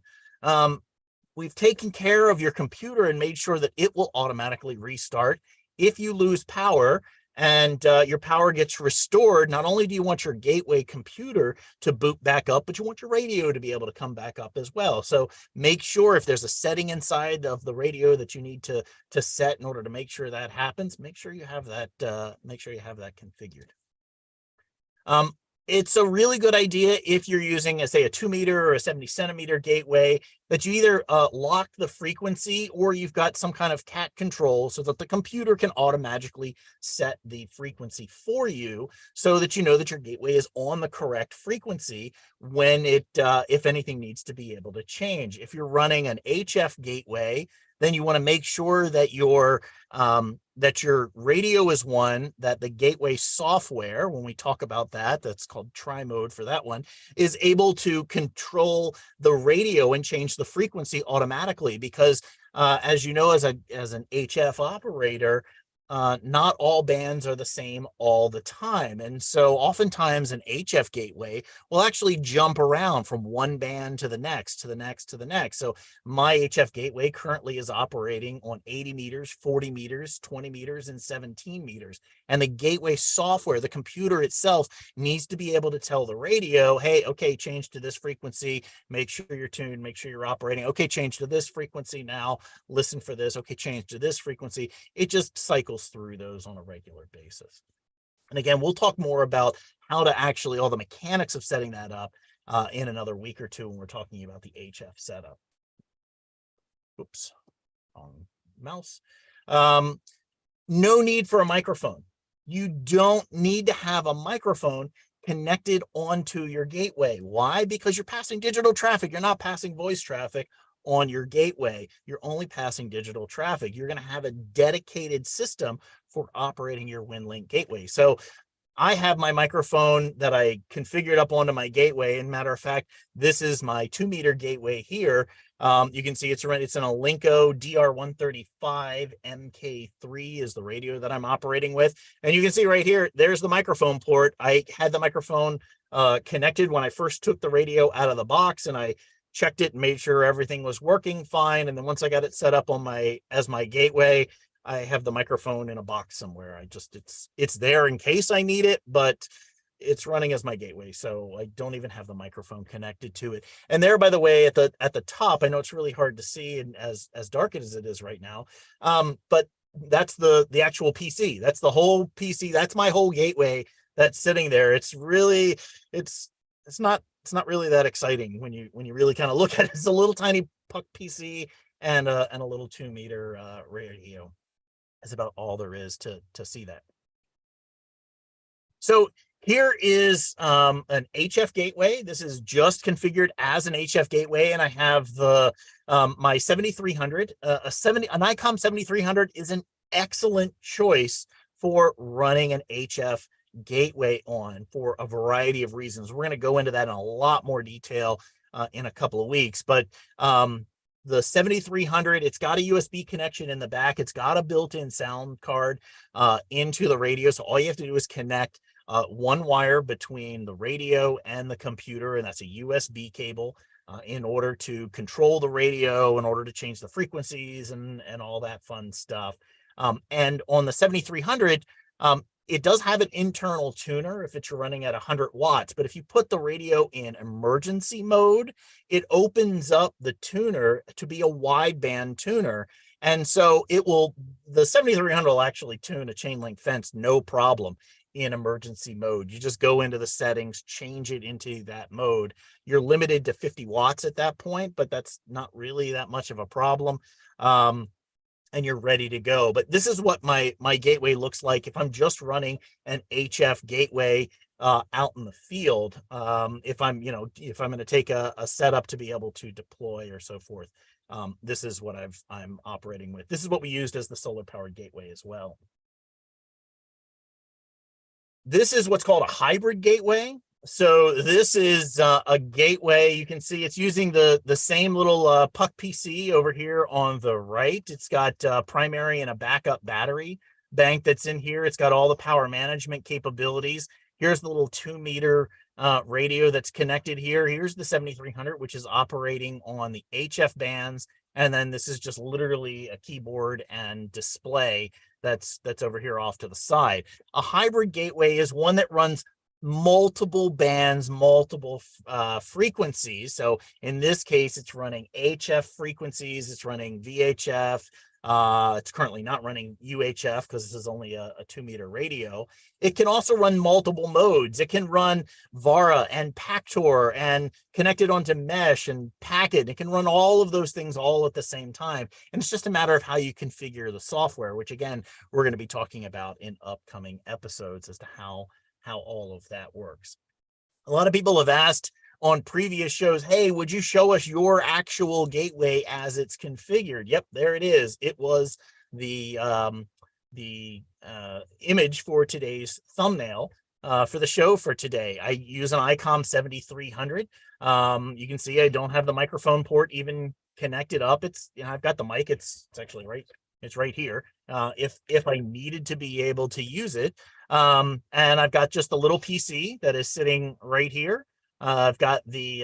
We've taken care of your computer and made sure that it will automatically restart if you lose power and your power gets restored. Not only do you want your gateway computer to boot back up, but you want your radio to be able to come back up as well. So make sure if there's a setting inside of the radio that you need to set in order to make sure that happens, make sure you have that configured. It's a really good idea if you're using, say, a 2 meter or a 70 centimeter gateway, that you either lock the frequency or you've got some kind of cat control so that the computer can automatically set the frequency for you so that you know that your gateway is on the correct frequency when it, if anything needs to be able to change. If you're running an HF gateway, then you want to make sure that your radio is one that the gateway software, when we talk about that, that's called tri-mode for that one, is able to control the radio and change the frequency automatically. Because as you know, as an HF operator, not all bands are the same all the time. And so oftentimes an HF gateway will actually jump around from one band to the next, to the next, to the next. So my HF gateway currently is operating on 80 meters, 40 meters, 20 meters, and 17 meters. And the gateway software, the computer itself, needs to be able to tell the radio, hey, okay, change to this frequency, make sure you're tuned, make sure you're operating. Okay, change to this frequency now, listen for this. Okay, change to this frequency. It just cycles through those on a regular basis. And again, we'll talk more about how to actually, all the mechanics of setting that up in another week or two when we're talking about the HF setup. Oops, wrong mouse. No need for a microphone. You don't need to have a microphone connected onto your gateway. Why? Because you're passing digital traffic. You're not passing voice traffic on your gateway. You're only passing digital traffic. You're going to have a dedicated system for operating your Winlink gateway. So I have my microphone that I configured up onto my gateway. And matter of fact, this is my 2 meter gateway here. You can see it's an Alinco DR135 MK3 is the radio that I'm operating with. And you can see right here, there's the microphone port. I had the microphone connected when I first took the radio out of the box, and I checked it and made sure everything was working fine. And then once I got it set up on as my gateway, I have the microphone in a box somewhere. It's there in case I need it, but it's running as my gateway, so I don't even have the microphone connected to it. And there, by the way, at the top, I know it's really hard to see and as dark as it is right now, but that's the actual PC. That's the whole PC. That's my whole gateway that's sitting there. It's not really that exciting when you really kind of look at it. It's a little tiny puck PC and a little 2 meter radio. Is about all there is to see that. So Here is an HF gateway. This is just configured as an HF gateway, and I have the my 7300. An ICOM 7300 is an excellent choice for running an HF gateway on for a variety of reasons. We're going to go into that in a lot more detail in a couple of weeks, but the 7300, it's got a USB connection in the back. It's got a built-in sound card into the radio. So all you have to do is connect one wire between the radio and the computer, and that's a USB cable in order to control the radio, in order to change the frequencies and all that fun stuff. And on the 7300, it does have an internal tuner if it's running at 100 watts, but if you put the radio in emergency mode, it opens up the tuner to be a wideband tuner. And so the 7300 will actually tune a chain link fence no problem in emergency mode. You just go into the settings, change it into that mode. You're limited to 50 watts at that point, but that's not really that much of a problem. And you're ready to go. But this is what my gateway looks like if I'm just running an HF gateway out in the field. If I'm going to take a setup to be able to deploy or so forth, this is what I'm operating with. This is what we used as the solar powered gateway as well. This is what's called a hybrid gateway. So this is a gateway. You can see it's using the same little puck PC over here on the right. It's got primary and a backup battery bank that's in here. It's got all the power management capabilities. Here's the little 2-meter radio that's connected here. Here's the 7300, which is operating on the HF bands. And then this is just literally a keyboard and display that's over here off to the side. A hybrid gateway is one that runs multiple bands, multiple frequencies. So in this case, it's running HF frequencies, it's running VHF. It's currently not running UHF because this is only a 2-meter radio. It can also run multiple modes. It can run VARA and Pactor and connect it onto mesh and packet. It can run all of those things all at the same time. And it's just a matter of how you configure the software, which again, we're going to be talking about in upcoming episodes as to how all of that works. A lot of people have asked on previous shows, hey, would you show us your actual gateway as it's configured? Yep, there it is. It was the image for today's thumbnail for the show for today. I use an ICOM 7300. You can see I don't have the microphone port even connected up. It's, I've got the mic. It's actually right. It's right here. If I needed to be able to use it. And I've got just a little PC that is sitting right here. I've got the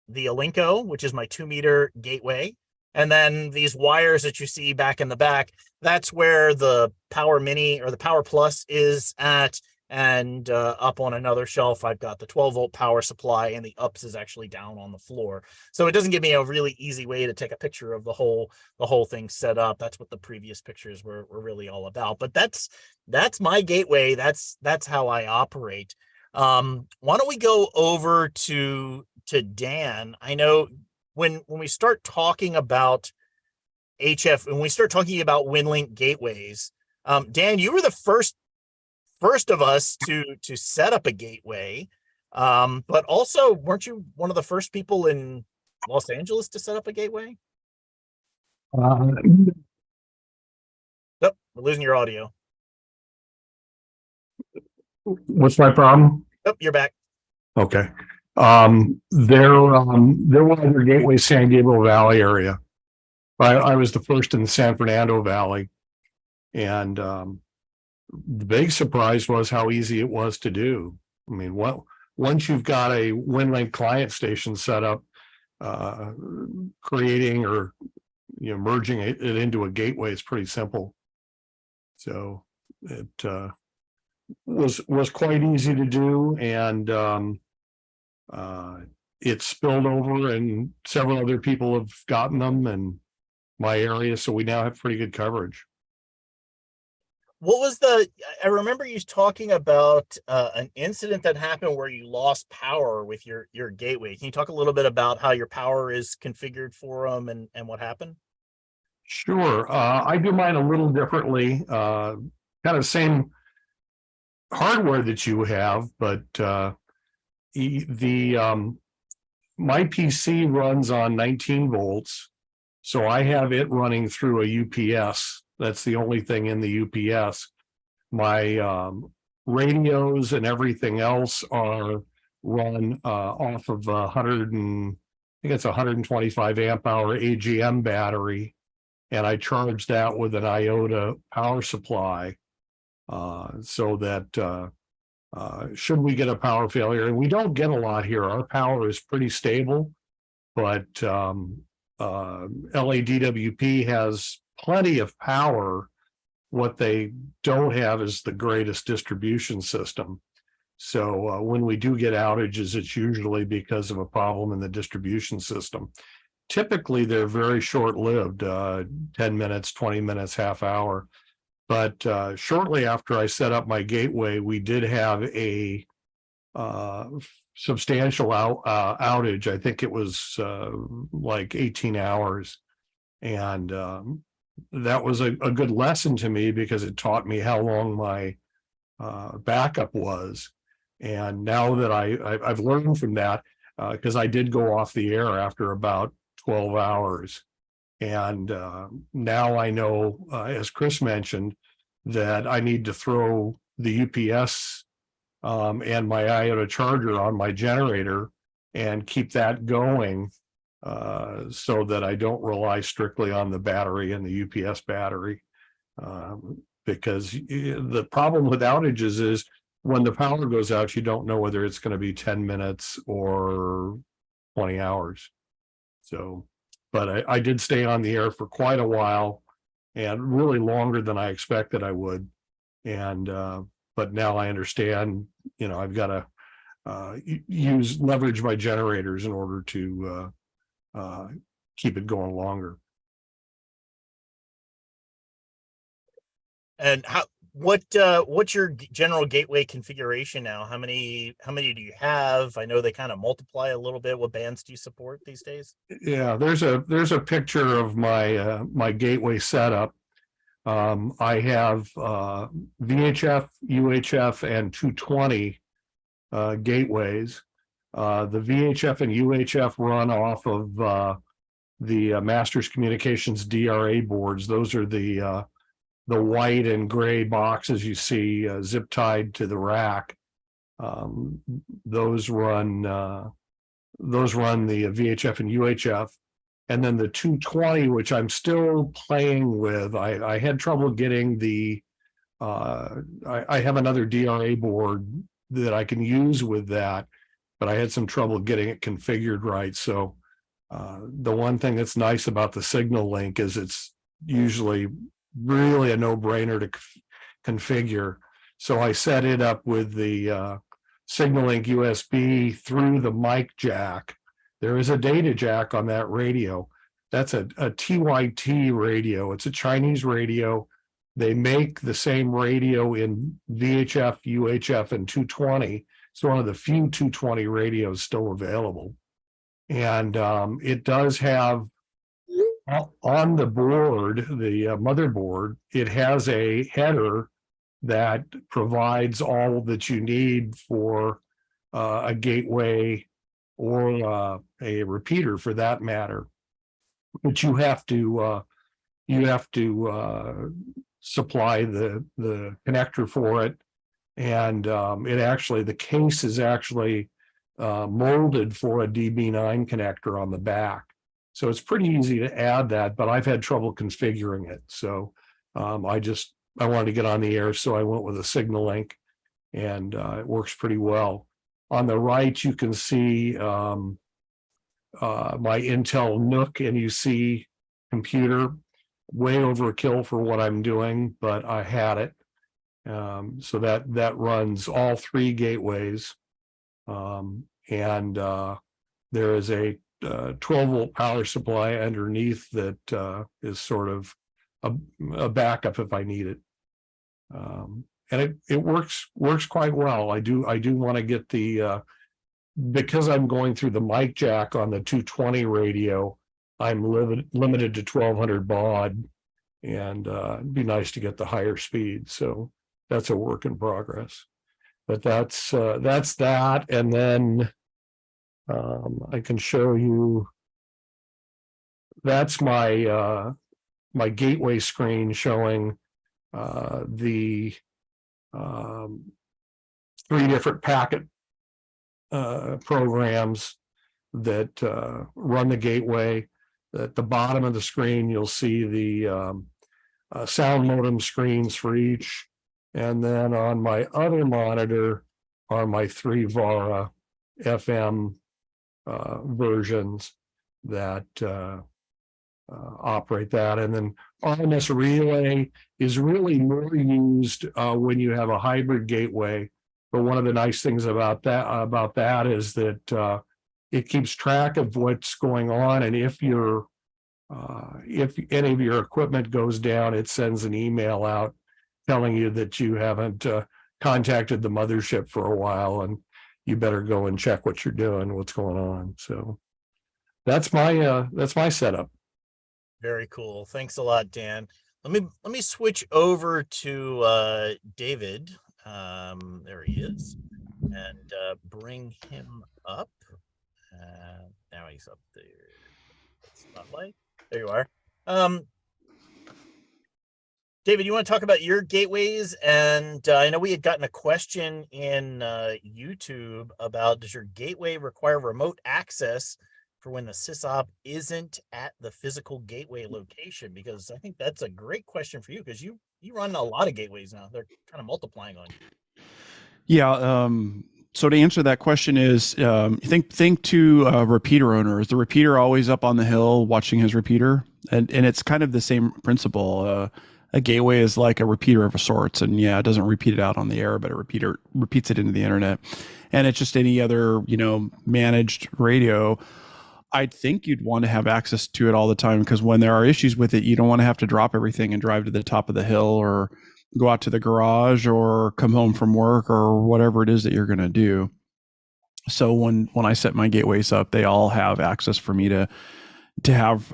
Alinco, which is my 2-meter gateway. And then these wires that you see back in the back, that's where the Power Mini or the Power Plus is at. And up on another shelf, I've got the 12-volt power supply, and the UPS is actually down on the floor. So it doesn't give me a really easy way to take a picture of the whole thing set up. That's what the previous pictures were really all about. But that's my gateway. That's how I operate. Why don't we go over to Dan? I know when we start talking about HF, when we start talking about Winlink gateways, Dan, you were the first of us to set up a gateway, but also weren't you one of the first people in Los Angeles to set up a gateway? Oh, we're losing your audio. What's my problem? Oh, you're back. Okay. There were other gateways San Gabriel Valley area. I was the first in the San Fernando Valley, and the big surprise was how easy it was to do. I mean, once you've got a Winlink client station set up, creating or merging it into a gateway is pretty simple. So it was quite easy to do, and it spilled over, and several other people have gotten them in my area, so we now have pretty good coverage. What was I remember you talking about an incident that happened where you lost power with your gateway. Can you talk a little bit about how your power is configured for them and what happened? Sure. I do mine a little differently, kind of same hardware that you have, but my PC runs on 19 volts. So I have it running through a UPS. That's the only thing in the UPS. My radios and everything else are run off of 100 and I think it's 125 amp hour AGM battery. And I charge that with an IOTA power supply so that should we get a power failure, and we don't get a lot here, our power is pretty stable, but LADWP has plenty of power. What they don't have is the greatest distribution system. So when we do get outages, it's usually because of a problem in the distribution system. Typically, they're very short-lived, 10 minutes, 20 minutes, half hour. But shortly after I set up my gateway, we did have a substantial outage. I think it was like 18 hours. And that was a good lesson to me because it taught me how long my backup was. And now that I've learned from that, because I did go off the air after about 12 hours. And now I know, as Chris mentioned, that I need to throw the UPS and my IOTA charger on my generator and keep that going so that I don't rely strictly on the battery and the UPS battery. Because the problem with outages is when the power goes out, you don't know whether it's going to be 10 minutes or 20 hours. So, but I did stay on the air for quite a while and really longer than I expected I would. And, but now I understand, you know, I've got to leverage my generators in order to keep it going longer. And what's your general gateway configuration now? How many do you have? I know they kind of multiply a little bit. What bands do you support these days? Yeah, there's a picture of my my gateway setup. I have VHF, UHF, and 220 gateways. The VHF and UHF run off of the Masters Communications DRA boards. Those are the white and gray boxes you see zip tied to the rack. Those run the VHF and UHF. And then the 220, which I'm still playing with, I had trouble getting the, I have another DRA board that I can use with that, but I had some trouble getting it configured right. So the one thing that's nice about the signal link is it's usually really a no-brainer to configure. So I set it up with the signal link USB through the mic jack. There is a data jack on that radio. That's a TYT radio. It's a Chinese radio. They make the same radio in VHF, UHF, and 220. It's one of the few 220 radios still available. And it does have on the board, the motherboard, it has a header that provides all that you need for a gateway or a repeater for that matter. But you have to supply the connector for it, and the case is actually molded for a DB9 connector on the back. So it's pretty easy to add that, but I've had trouble configuring it. So I wanted to get on the air, so I went with a signal link, and it works pretty well. On the right, you can see my Intel NUC NUC computer, way overkill for what I'm doing, but I had it. So that runs all three gateways. And there is a 12-volt power supply underneath that is sort of a backup if I need it. And it works quite well. I do want to get the because I'm going through the mic jack on the 220 radio, I'm limited to 1200 baud, and it'd be nice to get the higher speed. So that's a work in progress. but that's that. And then I can show you, that's my my gateway screen showing the 3 different packet programs that run the gateway. At the bottom of the screen, you'll see the sound modem screens for each. And then on my other monitor are my 3 VARA FM versions that operate that. And then RMS relay is really more used when you have a hybrid gateway. But one of the nice things about that is that it keeps track of what's going on, and if any of your equipment goes down, it sends an email out telling you that you haven't contacted the mothership for a while, and you better go and check what you're doing, what's going on. So that's my setup. Very cool. Thanks a lot, Dan. Let me switch over to David. There he is, and bring him up. Now he's up there. Spotlight. There you are. David, you want to talk about your gateways? And I know we had gotten a question in YouTube about, does your gateway require remote access for when the SysOp isn't at the physical gateway location? Because I think that's a great question for you, because you run a lot of gateways now. They're kind of multiplying on you. Yeah. So to answer that question is, think to a repeater owner. Is the repeater always up on the hill watching his repeater? And it's kind of the same principle. A gateway is like a repeater of a sorts, and yeah, it doesn't repeat it out on the air, but a repeater repeats it into the internet. And it's just any other, managed radio. I'd think you'd want to have access to it all the time, because when there are issues with it, you don't want to have to drop everything and drive to the top of the hill, or go out to the garage, or come home from work, or whatever it is that you're going to do. So when I set my gateways up, they all have access for me to have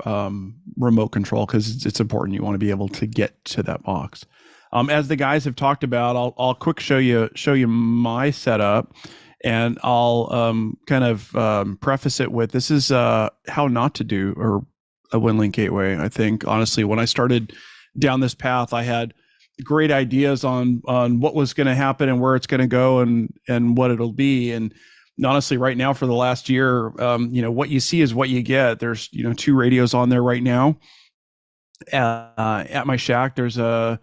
remote control, because it's important. You want to be able to get to that box. As the guys have talked about, I'll quick show you my setup, and I'll kind of preface it with, this is how not to do or a Winlink gateway. I think honestly, when I started down this path, I had great ideas on what was going to happen and where it's going to go and what it'll be. And honestly, right now for the last year, what you see is what you get. There's 2 radios on there right now. At my shack, there's a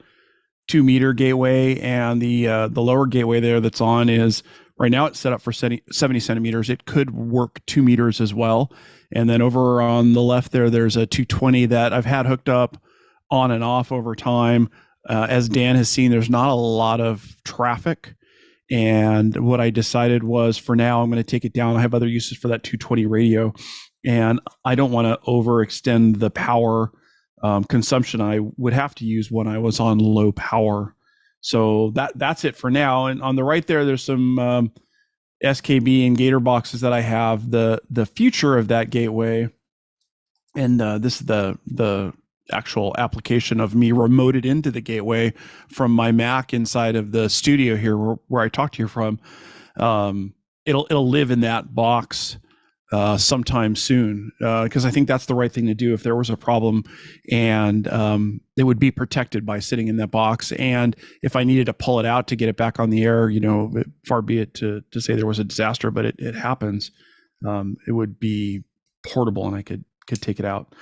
2-meter gateway, and the lower gateway there that's on is right now it's set up for 70 centimeters. It could work 2 meters as well. And then over on the left there's a 220 that I've had hooked up on and off over time. As Dan has seen, there's not a lot of traffic. And what I decided was, for now, I'm going to take it down. I have other uses for that 220 radio, and I don't want to overextend the power consumption I would have to use when I was on low power. So that's it for now. And on the right there's some SKB and Gator boxes that I have. The future of that gateway, and this is the actual application of me remoted into the gateway from my Mac inside of the studio here where I talk to you from. It'll live in that box sometime soon, because I think that's the right thing to do if there was a problem, and it would be protected by sitting in that box. And if I needed to pull it out to get it back on the air, far be it to say there was a disaster, but it happens. It would be portable, and I could take it out.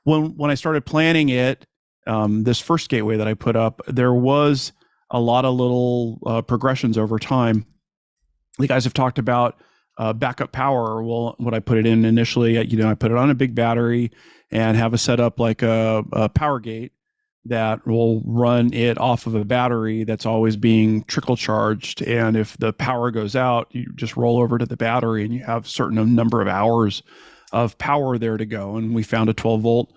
When I started planning it, this first gateway that I put up, there was a lot of little progressions over time. The guys have talked about backup power. Well, what I put it in initially, I put it on a big battery and have a setup like a power gate that will run it off of a battery that's always being trickle charged. And if the power goes out, you just roll over to the battery and you have a certain number of hours of power there to go. And we found a 12-volt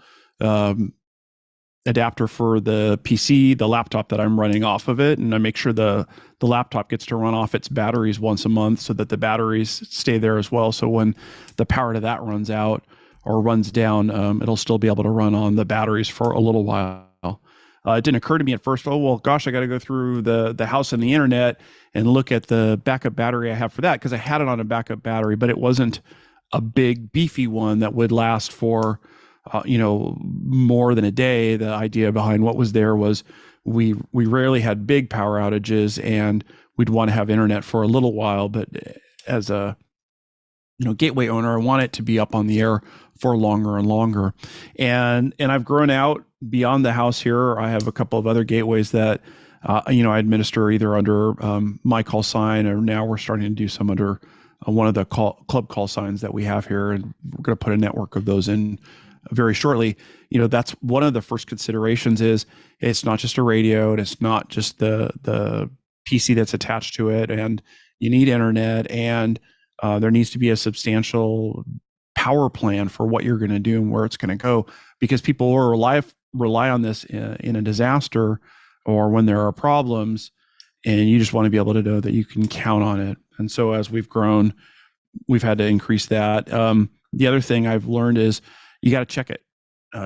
adapter for the PC, the laptop that I'm running off of it. And I make sure the laptop gets to run off its batteries once a month so that the batteries stay there as well. So when the power to that runs out or runs down, it'll still be able to run on the batteries for a little while. It didn't occur to me at first, oh, well, gosh, I got to go through the house and the internet and look at the backup battery I have for that, because I had it on a backup battery, but it wasn't a big beefy one that would last for, more than a day. The idea behind what was there was we rarely had big power outages, and we'd want to have internet for a little while, but as a gateway owner, I want it to be up on the air for longer and longer. And I've grown out beyond the house here. I have a couple of other gateways that I administer either under my call sign, or now we're starting to do some under one of the club call signs that we have here, and we're going to put a network of those in very shortly. That's one of the first considerations. Is it's not just a radio, and it's not just the PC that's attached to it, and you need internet, and there needs to be a substantial power plan for what you're going to do and where it's going to go, because people will rely on this in a disaster or when there are problems, and you just want to be able to know that you can count on it. And so as we've grown, we've had to increase that. The other thing I've learned is you got to check it.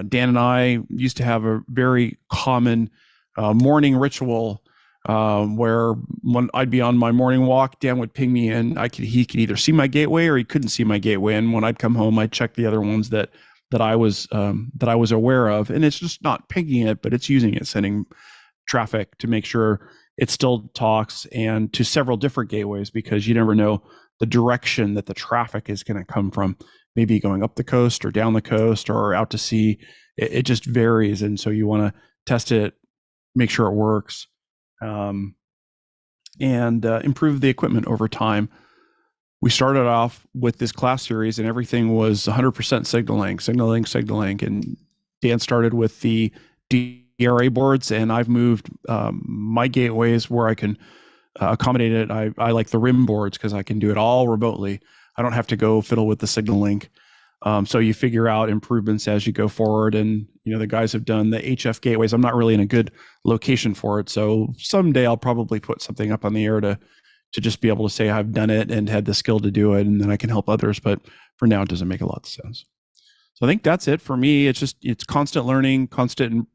Dan and I used to have a very common morning ritual where when I'd be on my morning walk, Dan would ping me, and he could either see my gateway or he couldn't see my gateway. And when I'd come home, I'd check the other ones that I was aware of. And it's just not pinging it, but it's using it, sending traffic to make sure it still talks, and to several different gateways, because you never know the direction that the traffic is going to come from. Maybe going up the coast or down the coast or out to sea. It just varies. And so you want to test it, make sure it works, and improve the equipment over time. We started off with this class series, and everything was 100% signaling. And Dan started with the DRA boards, and I've moved my gateways where I can accommodate it. I like the RIM boards because I can do it all remotely. I don't have to go fiddle with the signal link. So you figure out improvements as you go forward. And, the guys have done the HF gateways. I'm not really in a good location for it. So someday I'll probably put something up on the air to just be able to say I've done it and had the skill to do it, and then I can help others. But for now, it doesn't make a lot of sense. So I think that's it for me. It's constant learning, constant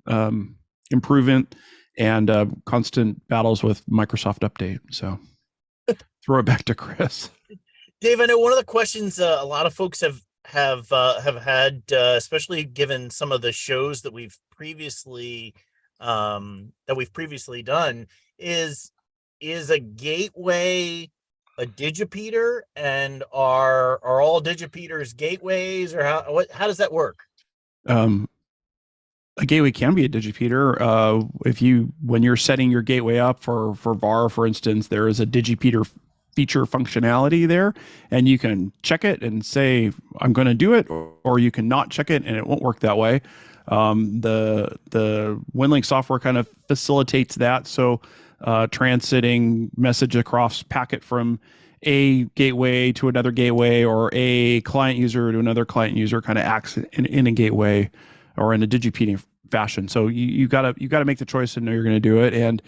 improvement, and constant battles with Microsoft Update. So throw it back to Chris. Dave, I know one of the questions a lot of folks have had, especially given some of the shows that we've previously done, is a gateway a digipeater, and are all digipeters gateways, or how does that work? A gateway can be a digipeater. When you're setting your gateway up for VAR, for instance, there is a digipeater feature functionality there, and you can check it and say, I'm going to do it, or you can not check it and it won't work that way. The Winlink software kind of facilitates that. So transiting message across packet from a gateway to another gateway, or a client user to another client user, kind of acts in a gateway or in a digipeating fashion. So you gotta make the choice and know you're going to do it. And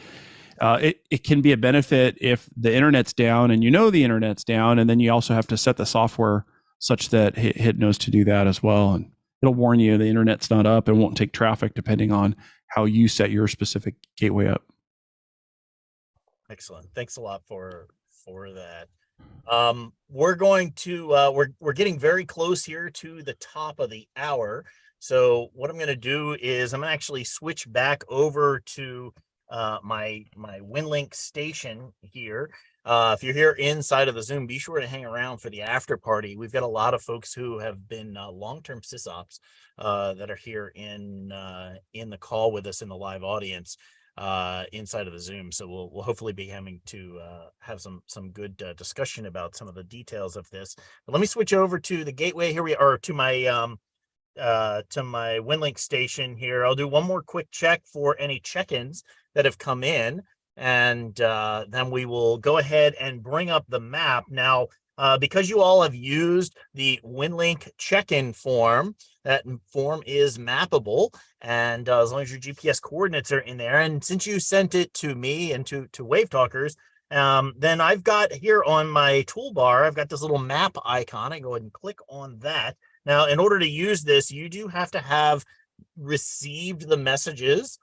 it can be a benefit if the internet's down, and the internet's down, and then you also have to set the software such that it knows to do that as well. And it'll warn you the internet's not up and won't take traffic depending on how you set your specific gateway up. Excellent. Thanks a lot for that. We're going to we're getting very close here to the top of the hour. So what I'm going to do is I'm going to actually switch back over to my Winlink station here. If you're here inside of the Zoom, be sure to hang around for the after party. We've got a lot of folks who have been long-term SysOps that are here in the call with us in the live audience inside of the Zoom. So we'll hopefully be having to have some good discussion about some of the details of this. But let me switch over to the gateway. Here we are, to my Winlink station here. I'll do one more quick check for any check-ins that have come in, and then we will go ahead and bring up the map. Now, because you all have used the Winlink check-in form, that form is mappable, and as long as your GPS coordinates are in there, and since you sent it to me and to WaveTalkers, then I've got here on my toolbar, I've got this little map icon. I go ahead and click on that. Now, in order to use this, you do have to have received the messages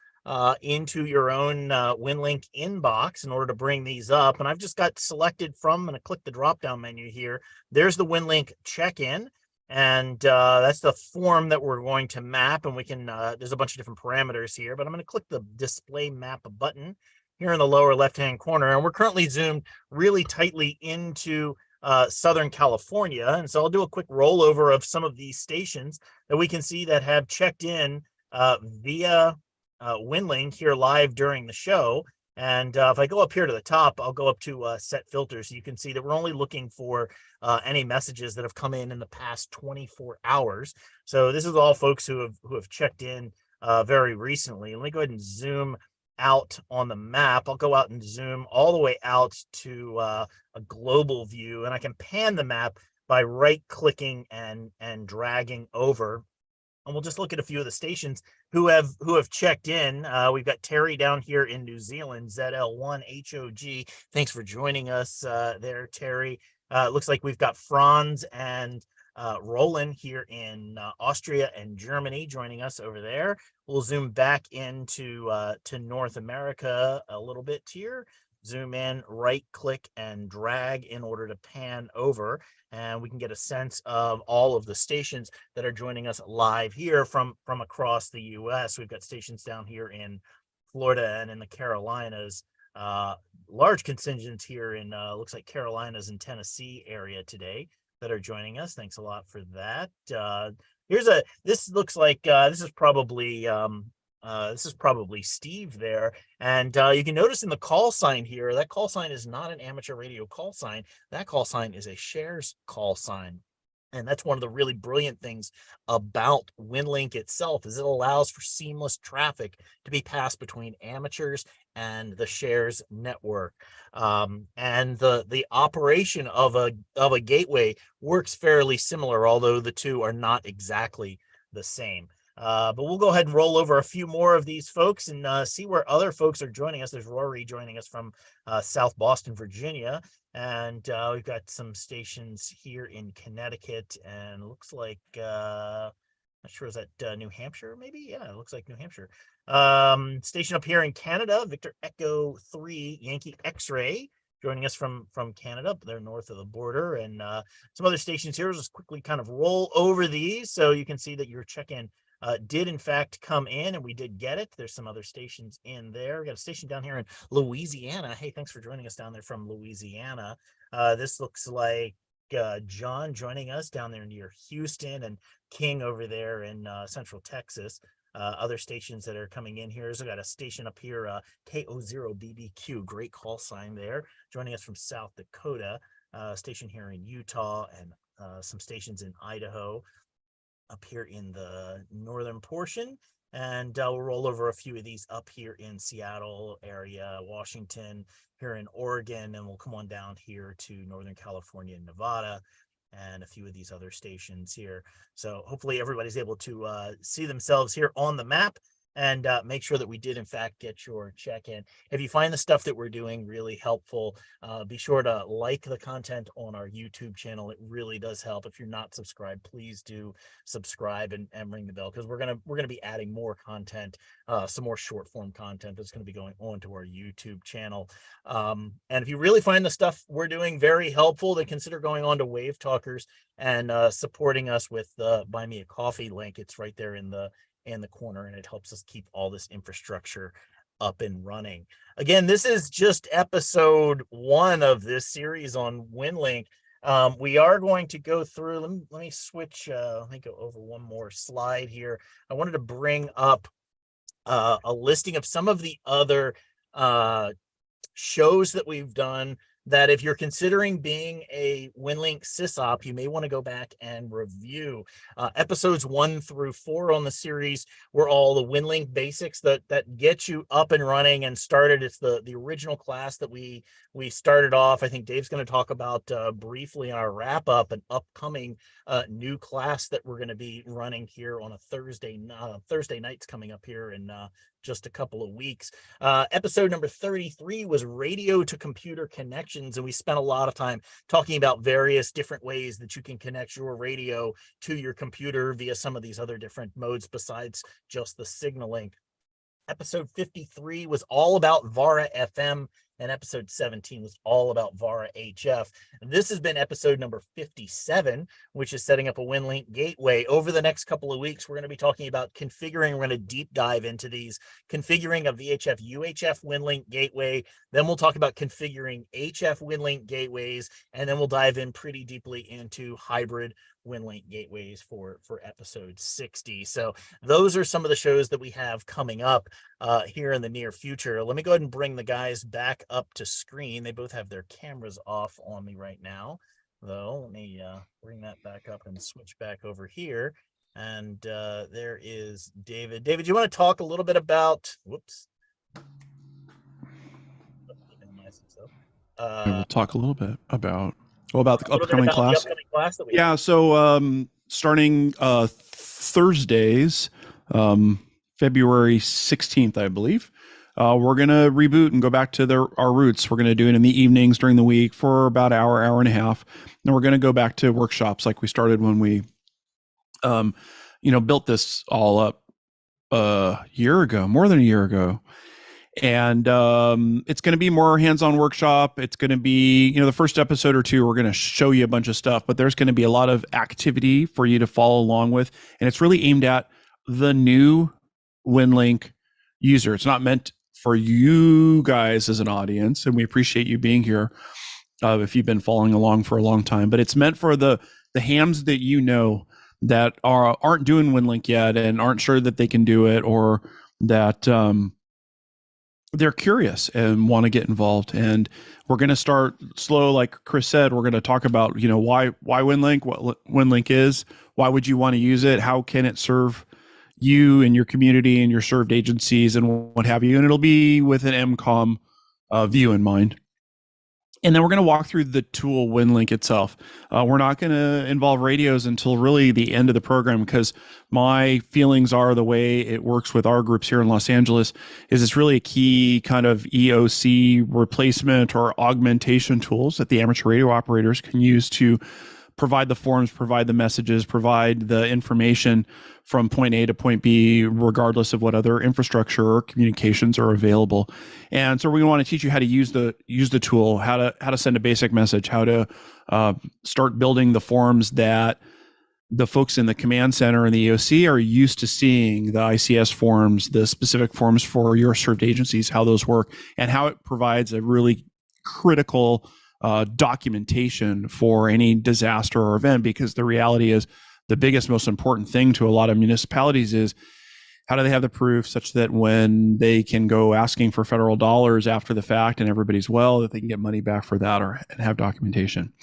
into your own Winlink inbox in order to bring these up. And I've just got selected from, I'm going to click the drop-down menu here. There's the Winlink check-in. And that's the form that we're going to map. And we can, there's a bunch of different parameters here, but I'm going to click the display map button here in the lower left-hand corner. And we're currently zoomed really tightly into Southern California. And so I'll do a quick rollover of some of these stations that we can see that have checked in via Winlink here live during the show. And if I go up here to the top, I'll go up to set filters. So you can see that we're only looking for any messages that have come in the past 24 hours. So this is all folks who have checked in very recently. Let me go ahead and zoom out on the map. I'll go out and zoom all the way out to a global view, and I can pan the map by right-clicking and dragging over. And we'll just look at a few of the stations who have checked in. We've got Terry down here in New Zealand, ZL1HOG. Thanks for joining us there, Terry. It looks like we've got Franz and Roland here in Austria and Germany joining us over there. We'll zoom back into to North America a little bit here. Zoom in, right click and drag in order to pan over, and we can get a sense of all of the stations that are joining us live here from across the US. We've got stations down here in Florida and in the Carolinas, large contingents here in looks like Carolinas and Tennessee area today that are joining us. Thanks a lot for that. This looks like this is probably Steve there. And you can notice in the call sign here, that call sign is not an amateur radio call sign. That call sign is a shares call sign. And that's one of the really brilliant things about Winlink itself, is it allows for seamless traffic to be passed between amateurs and the shares network. And the operation of a gateway works fairly similar, although the two are not exactly the same. But we'll go ahead and roll over a few more of these folks and see where other folks are joining us. There's Rory joining us from South Boston, Virginia. And we've got some stations here in Connecticut, and looks like, not sure, is that New Hampshire maybe? Yeah, it looks like New Hampshire. Station up here in Canada, Victor Echo 3 Yankee X-Ray joining us from Canada. They're north of the border, and some other stations here. We'll just quickly kind of roll over these so you can see that your check-in did in fact come in, and we did get it. There's some other stations in there. We got a station down here in Louisiana. Hey, thanks for joining us down there from Louisiana. This looks like John joining us down there near Houston, and King over there in Central Texas. Other stations that are coming in here. So we got a station up here, KO0BBQ, great call sign there, joining us from South Dakota. Station here in Utah, and some stations in Idaho up here in the northern portion. And we'll roll over a few of these up here in Seattle area, Washington, here in Oregon, and we'll come on down here to Northern California and Nevada, and a few of these other stations here. So hopefully everybody's able to see themselves here on the map, and make sure that we did in fact get your check-in. If you find the stuff that we're doing really helpful, be sure to like the content on our YouTube channel. It really does help. If you're not subscribed, please do subscribe and ring the bell, because we're gonna be adding more content, some more short form content that's going to be going on to our YouTube channel. And if you really find the stuff we're doing very helpful, then consider going on to WaveTalkers and supporting us with the Buy Me a Coffee link. It's right there in the corner, and it helps us keep all this infrastructure up and running. Again, this is just episode 1 of this series on Winlink. We are going to go through, let me switch, let me go over one more slide here. I wanted to bring up a listing of some of the other shows that we've done, that if you're considering being a Winlink SysOp, you may want to go back and review. Episodes 1 through 4 on the series were all the Winlink basics that get you up and running and started. It's the original class that we started off. I think Dave's going to talk about briefly in our wrap up an upcoming new class that we're going to be running here on a Thursday nights coming up here in just a couple of weeks. Episode number 33 was radio to computer connections, and we spent a lot of time talking about various different ways that you can connect your radio to your computer via some of these other different modes besides just the signaling. Episode 53 was all about VARA FM, and episode 17 was all about VARA HF. And this has been episode number 57, which is setting up a Winlink gateway. Over the next couple of weeks, we're going to be talking about configuring. We're going to deep dive into these, configuring a VHF UHF Winlink gateway. Then we'll talk about configuring HF Winlink gateways, and then we'll dive in pretty deeply into hybrid Winlink gateways for episode 60. So those are some of the shows that we have coming up here in the near future. Let me go ahead and bring the guys back up to screen. They both have their cameras off on me right now, though. Let me bring that back up and switch back over here. And there is David. David, you want to talk a little bit about, whoops. We'll talk a little bit about the upcoming class. That we have. So starting Thursdays, February 16th, I believe, we're going to reboot and go back to our roots. We're going to do it in the evenings during the week for about an hour and a half. And we're going to go back to workshops like we started when we, built this all up more than a year ago. And it's going to be more hands-on workshop. It's going to be, the first episode or two, we're going to show you a bunch of stuff, but there's going to be a lot of activity for you to follow along with. And it's really aimed at the new Winlink user. It's not meant for you guys as an audience, and we appreciate you being here if you've been following along for a long time, but it's meant for the hams that that aren't doing Winlink yet and aren't sure that they can do it, or that they're curious and want to get involved. And we're going to start slow. Like Chris said, we're going to talk about, why Winlink, what Winlink is, why would you want to use it? How can it serve you and your community and your served agencies and what have you? And it'll be with an MCOM view in mind. And then we're going to walk through the tool Winlink itself. We're not going to involve radios until really the end of the program, because my feelings are the way it works with our groups here in Los Angeles is it's really a key kind of EOC replacement or augmentation tools that the amateur radio operators can use to provide the forms, provide the messages, provide the information from point A to point B, regardless of what other infrastructure or communications are available. And so we want to teach you how to use the tool, how to send a basic message, how to start building the forms that the folks in the command center and the EOC are used to seeing, the ICS forms, the specific forms for your served agencies, how those work, and how it provides a really critical documentation for any disaster or event. Because the reality is, the biggest, most important thing to a lot of municipalities is how do they have the proof such that when they can go asking for federal dollars after the fact and everybody's well, that they can get money back for that and have documentation.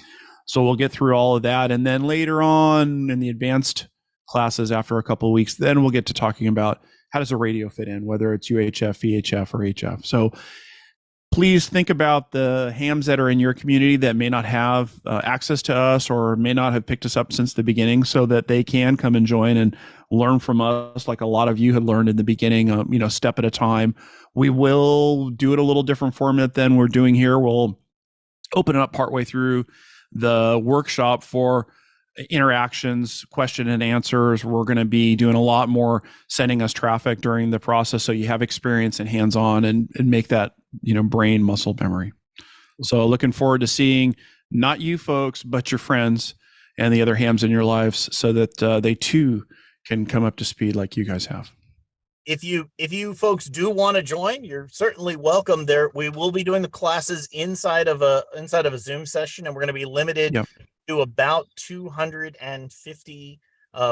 So we'll get through all of that. And then later on in the advanced classes, after a couple of weeks, then we'll get to talking about how does a radio fit in, whether it's UHF, VHF, or HF. So please think about the hams that are in your community that may not have access to us or may not have picked us up since the beginning, so that they can come and join and learn from us like a lot of you had learned in the beginning, step at a time. We will do it a little different format than we're doing here. We'll open it up partway through the workshop for interactions, question and answers. We're going to be doing a lot more sending us traffic during the process, so you have experience and hands-on and make that brain muscle memory. So looking forward to seeing not you folks, but your friends and the other hams in your lives, so that they too can come up to speed like you guys have. If you folks do want to join, you're certainly welcome. There, we will be doing the classes inside of a Zoom session, and we're going to be limited to about 250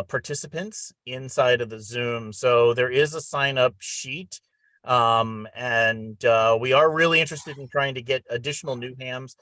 participants inside of the Zoom. So there is a sign-up sheet. And we are really interested in trying to get additional new hams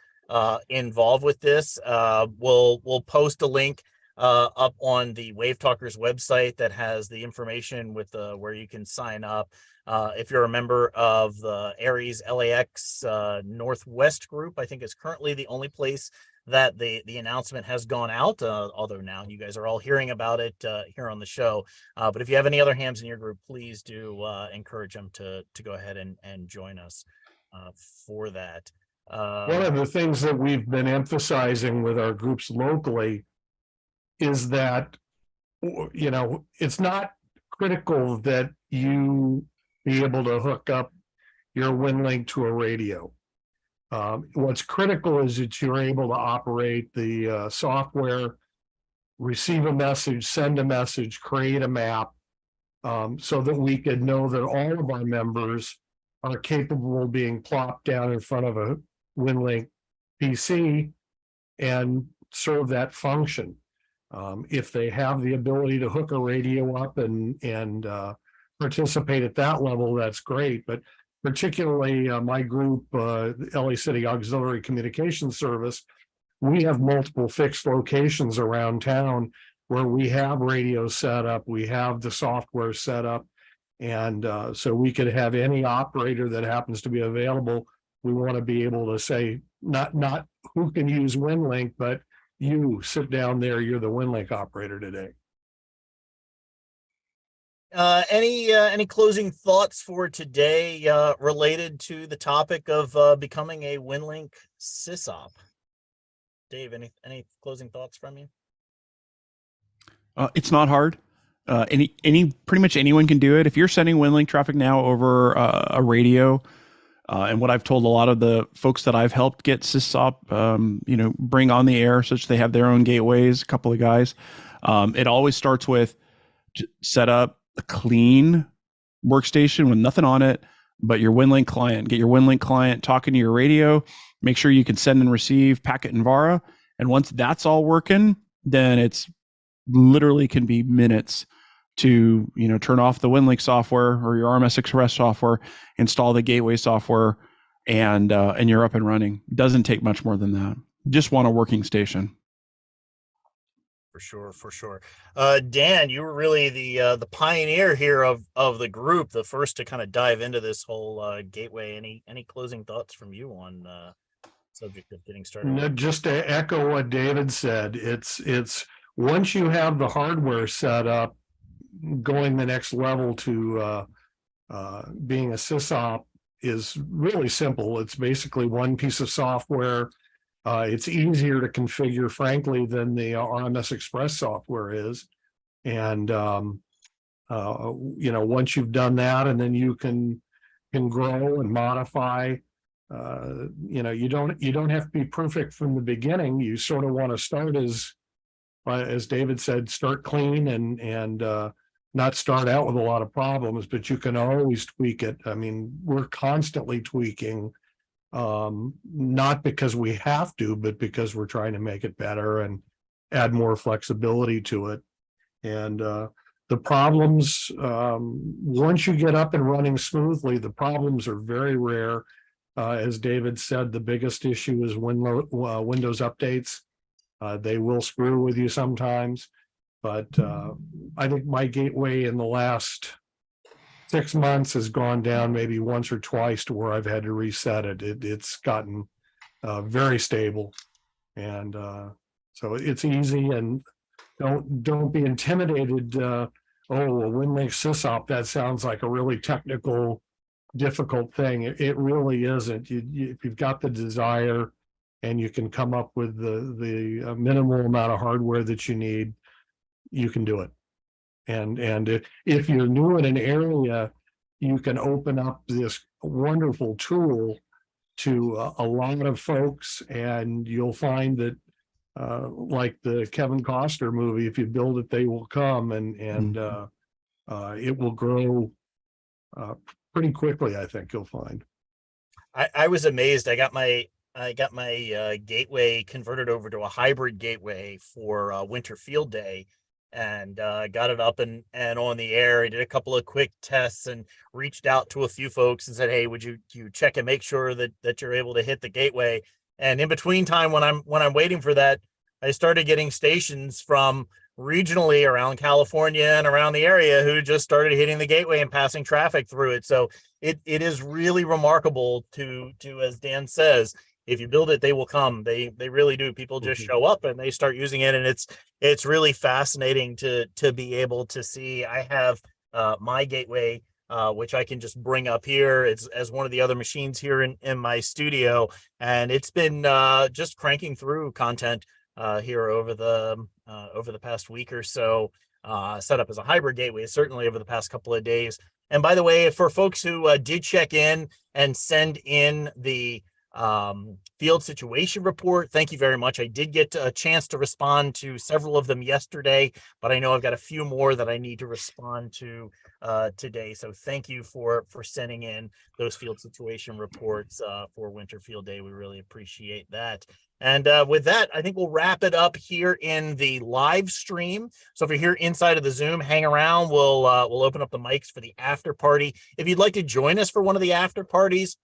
involved with this. We'll post a link up on the WaveTalkers website that has the information with where you can sign up. If you're a member of the Aries LAX Northwest group, I think is currently the only place that the announcement has gone out, although now you guys are all hearing about it here on the show. But if you have any other hams in your group, please do encourage them to go ahead and join us for that. One of the things that we've been emphasizing with our groups locally is that, it's not critical that you be able to hook up your Winlink to a radio. What's critical is that you're able to operate the software, receive a message, send a message, create a map, so that we could know that all of our members are capable of being plopped down in front of a Winlink PC and serve that function. If they have the ability to hook a radio up and participate at that level, that's great. But particularly my group, LA City Auxiliary Communications Service, we have multiple fixed locations around town where we have radios set up, we have the software set up, and so we could have any operator that happens to be available. We want to be able to say, not who can use Winlink, but you sit down there, you're the Winlink operator today. Any closing thoughts for today related to the topic of becoming a Winlink SysOp? Dave, any closing thoughts from you? It's not hard. Pretty much anyone can do it. If you're sending Winlink traffic now over a radio, and what I've told a lot of the folks that I've helped get SysOp, bring on the air, such they have their own gateways, a couple of guys. It always starts with set up a clean workstation with nothing on it, but your Winlink client. Get your Winlink client talking to your radio. Make sure you can send and receive packet and VARA. And once that's all working, then it's literally can be minutes to turn off the Winlink software or your RMS Express software, install the gateway software, and you're up and running. Doesn't take much more than that. Just want a working station. For sure. Dan, you were really the pioneer here of the group, the first to kind of dive into this whole gateway. Any closing thoughts from you on subject of getting started? No, just to echo what David said, it's once you have the hardware set up, going the next level to being a SysOp is really simple. It's basically one piece of software. It's easier to configure, frankly, than the RMS Express software is. And once you've done that, and then you can grow and modify. You don't have to be perfect from the beginning. You sort of want to start as David said, start clean and not start out with a lot of problems, but you can always tweak it. I mean, we're constantly tweaking, not because we have to, but because we're trying to make it better and add more flexibility to it. And the problems, once you get up and running smoothly, the problems are very rare. As David said, the biggest issue is Windows updates. They will screw with you sometimes, but I think my gateway in the last 6 months has gone down maybe once or twice to where I've had to reset it. It's gotten very stable, and so it's easy. And don't be intimidated. A Winlink SysOp, that sounds like a really technical, difficult thing. It really isn't. If you've got the desire and you can come up with the minimal amount of hardware that you need, you can do it. And if you're new in an area, you can open up this wonderful tool to a lot of folks, and you'll find that like the Kevin Costner movie, if you build it, they will come, and it will grow pretty quickly, I think you'll find. I was amazed. I got my gateway converted over to a hybrid gateway for Winter Field Day, and got it up and on the air. I did a couple of quick tests and reached out to a few folks and said, hey, would you check and make sure that you're able to hit the gateway? And in between time, when I'm waiting for that, I started getting stations from regionally around California and around the area who just started hitting the gateway and passing traffic through it. So it is really remarkable to, as Dan says, if you build it, they will come. They really do. People just show up and they start using it. And it's really fascinating to be able to see. I have my gateway, which I can just bring up here. It's as one of the other machines here in my studio. And it's been just cranking through content here over the past week or so, set up as a hybrid gateway, certainly over the past couple of days. And by the way, for folks who did check in and send in the field situation report, thank you very much. I did get a chance to respond to several of them yesterday, but I know I've got a few more that I need to respond to today. So thank you for sending in those field situation reports for Winter Field Day. We really appreciate that. And with that, I think we'll wrap it up here in the live stream. So if you're here inside of the Zoom, hang around. We'll open up the mics for the after party. If you'd like to join us for one of the after parties,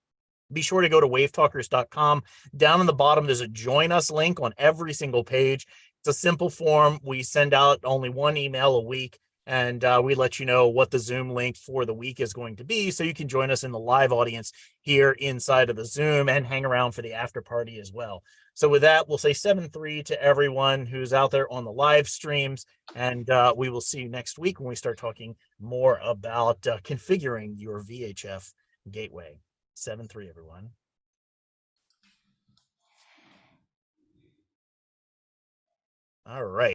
be sure to go to wavetalkers.com. Down in the bottom, there's a join us link on every single page. It's a simple form. We send out only one email a week, and we let you know what the Zoom link for the week is going to be, so you can join us in the live audience here inside of the Zoom and hang around for the after party as well. So with that, we'll say 7-3 to everyone who's out there on the live streams, and we will see you next week when we start talking more about configuring your VHF gateway. 7-3, everyone. All right.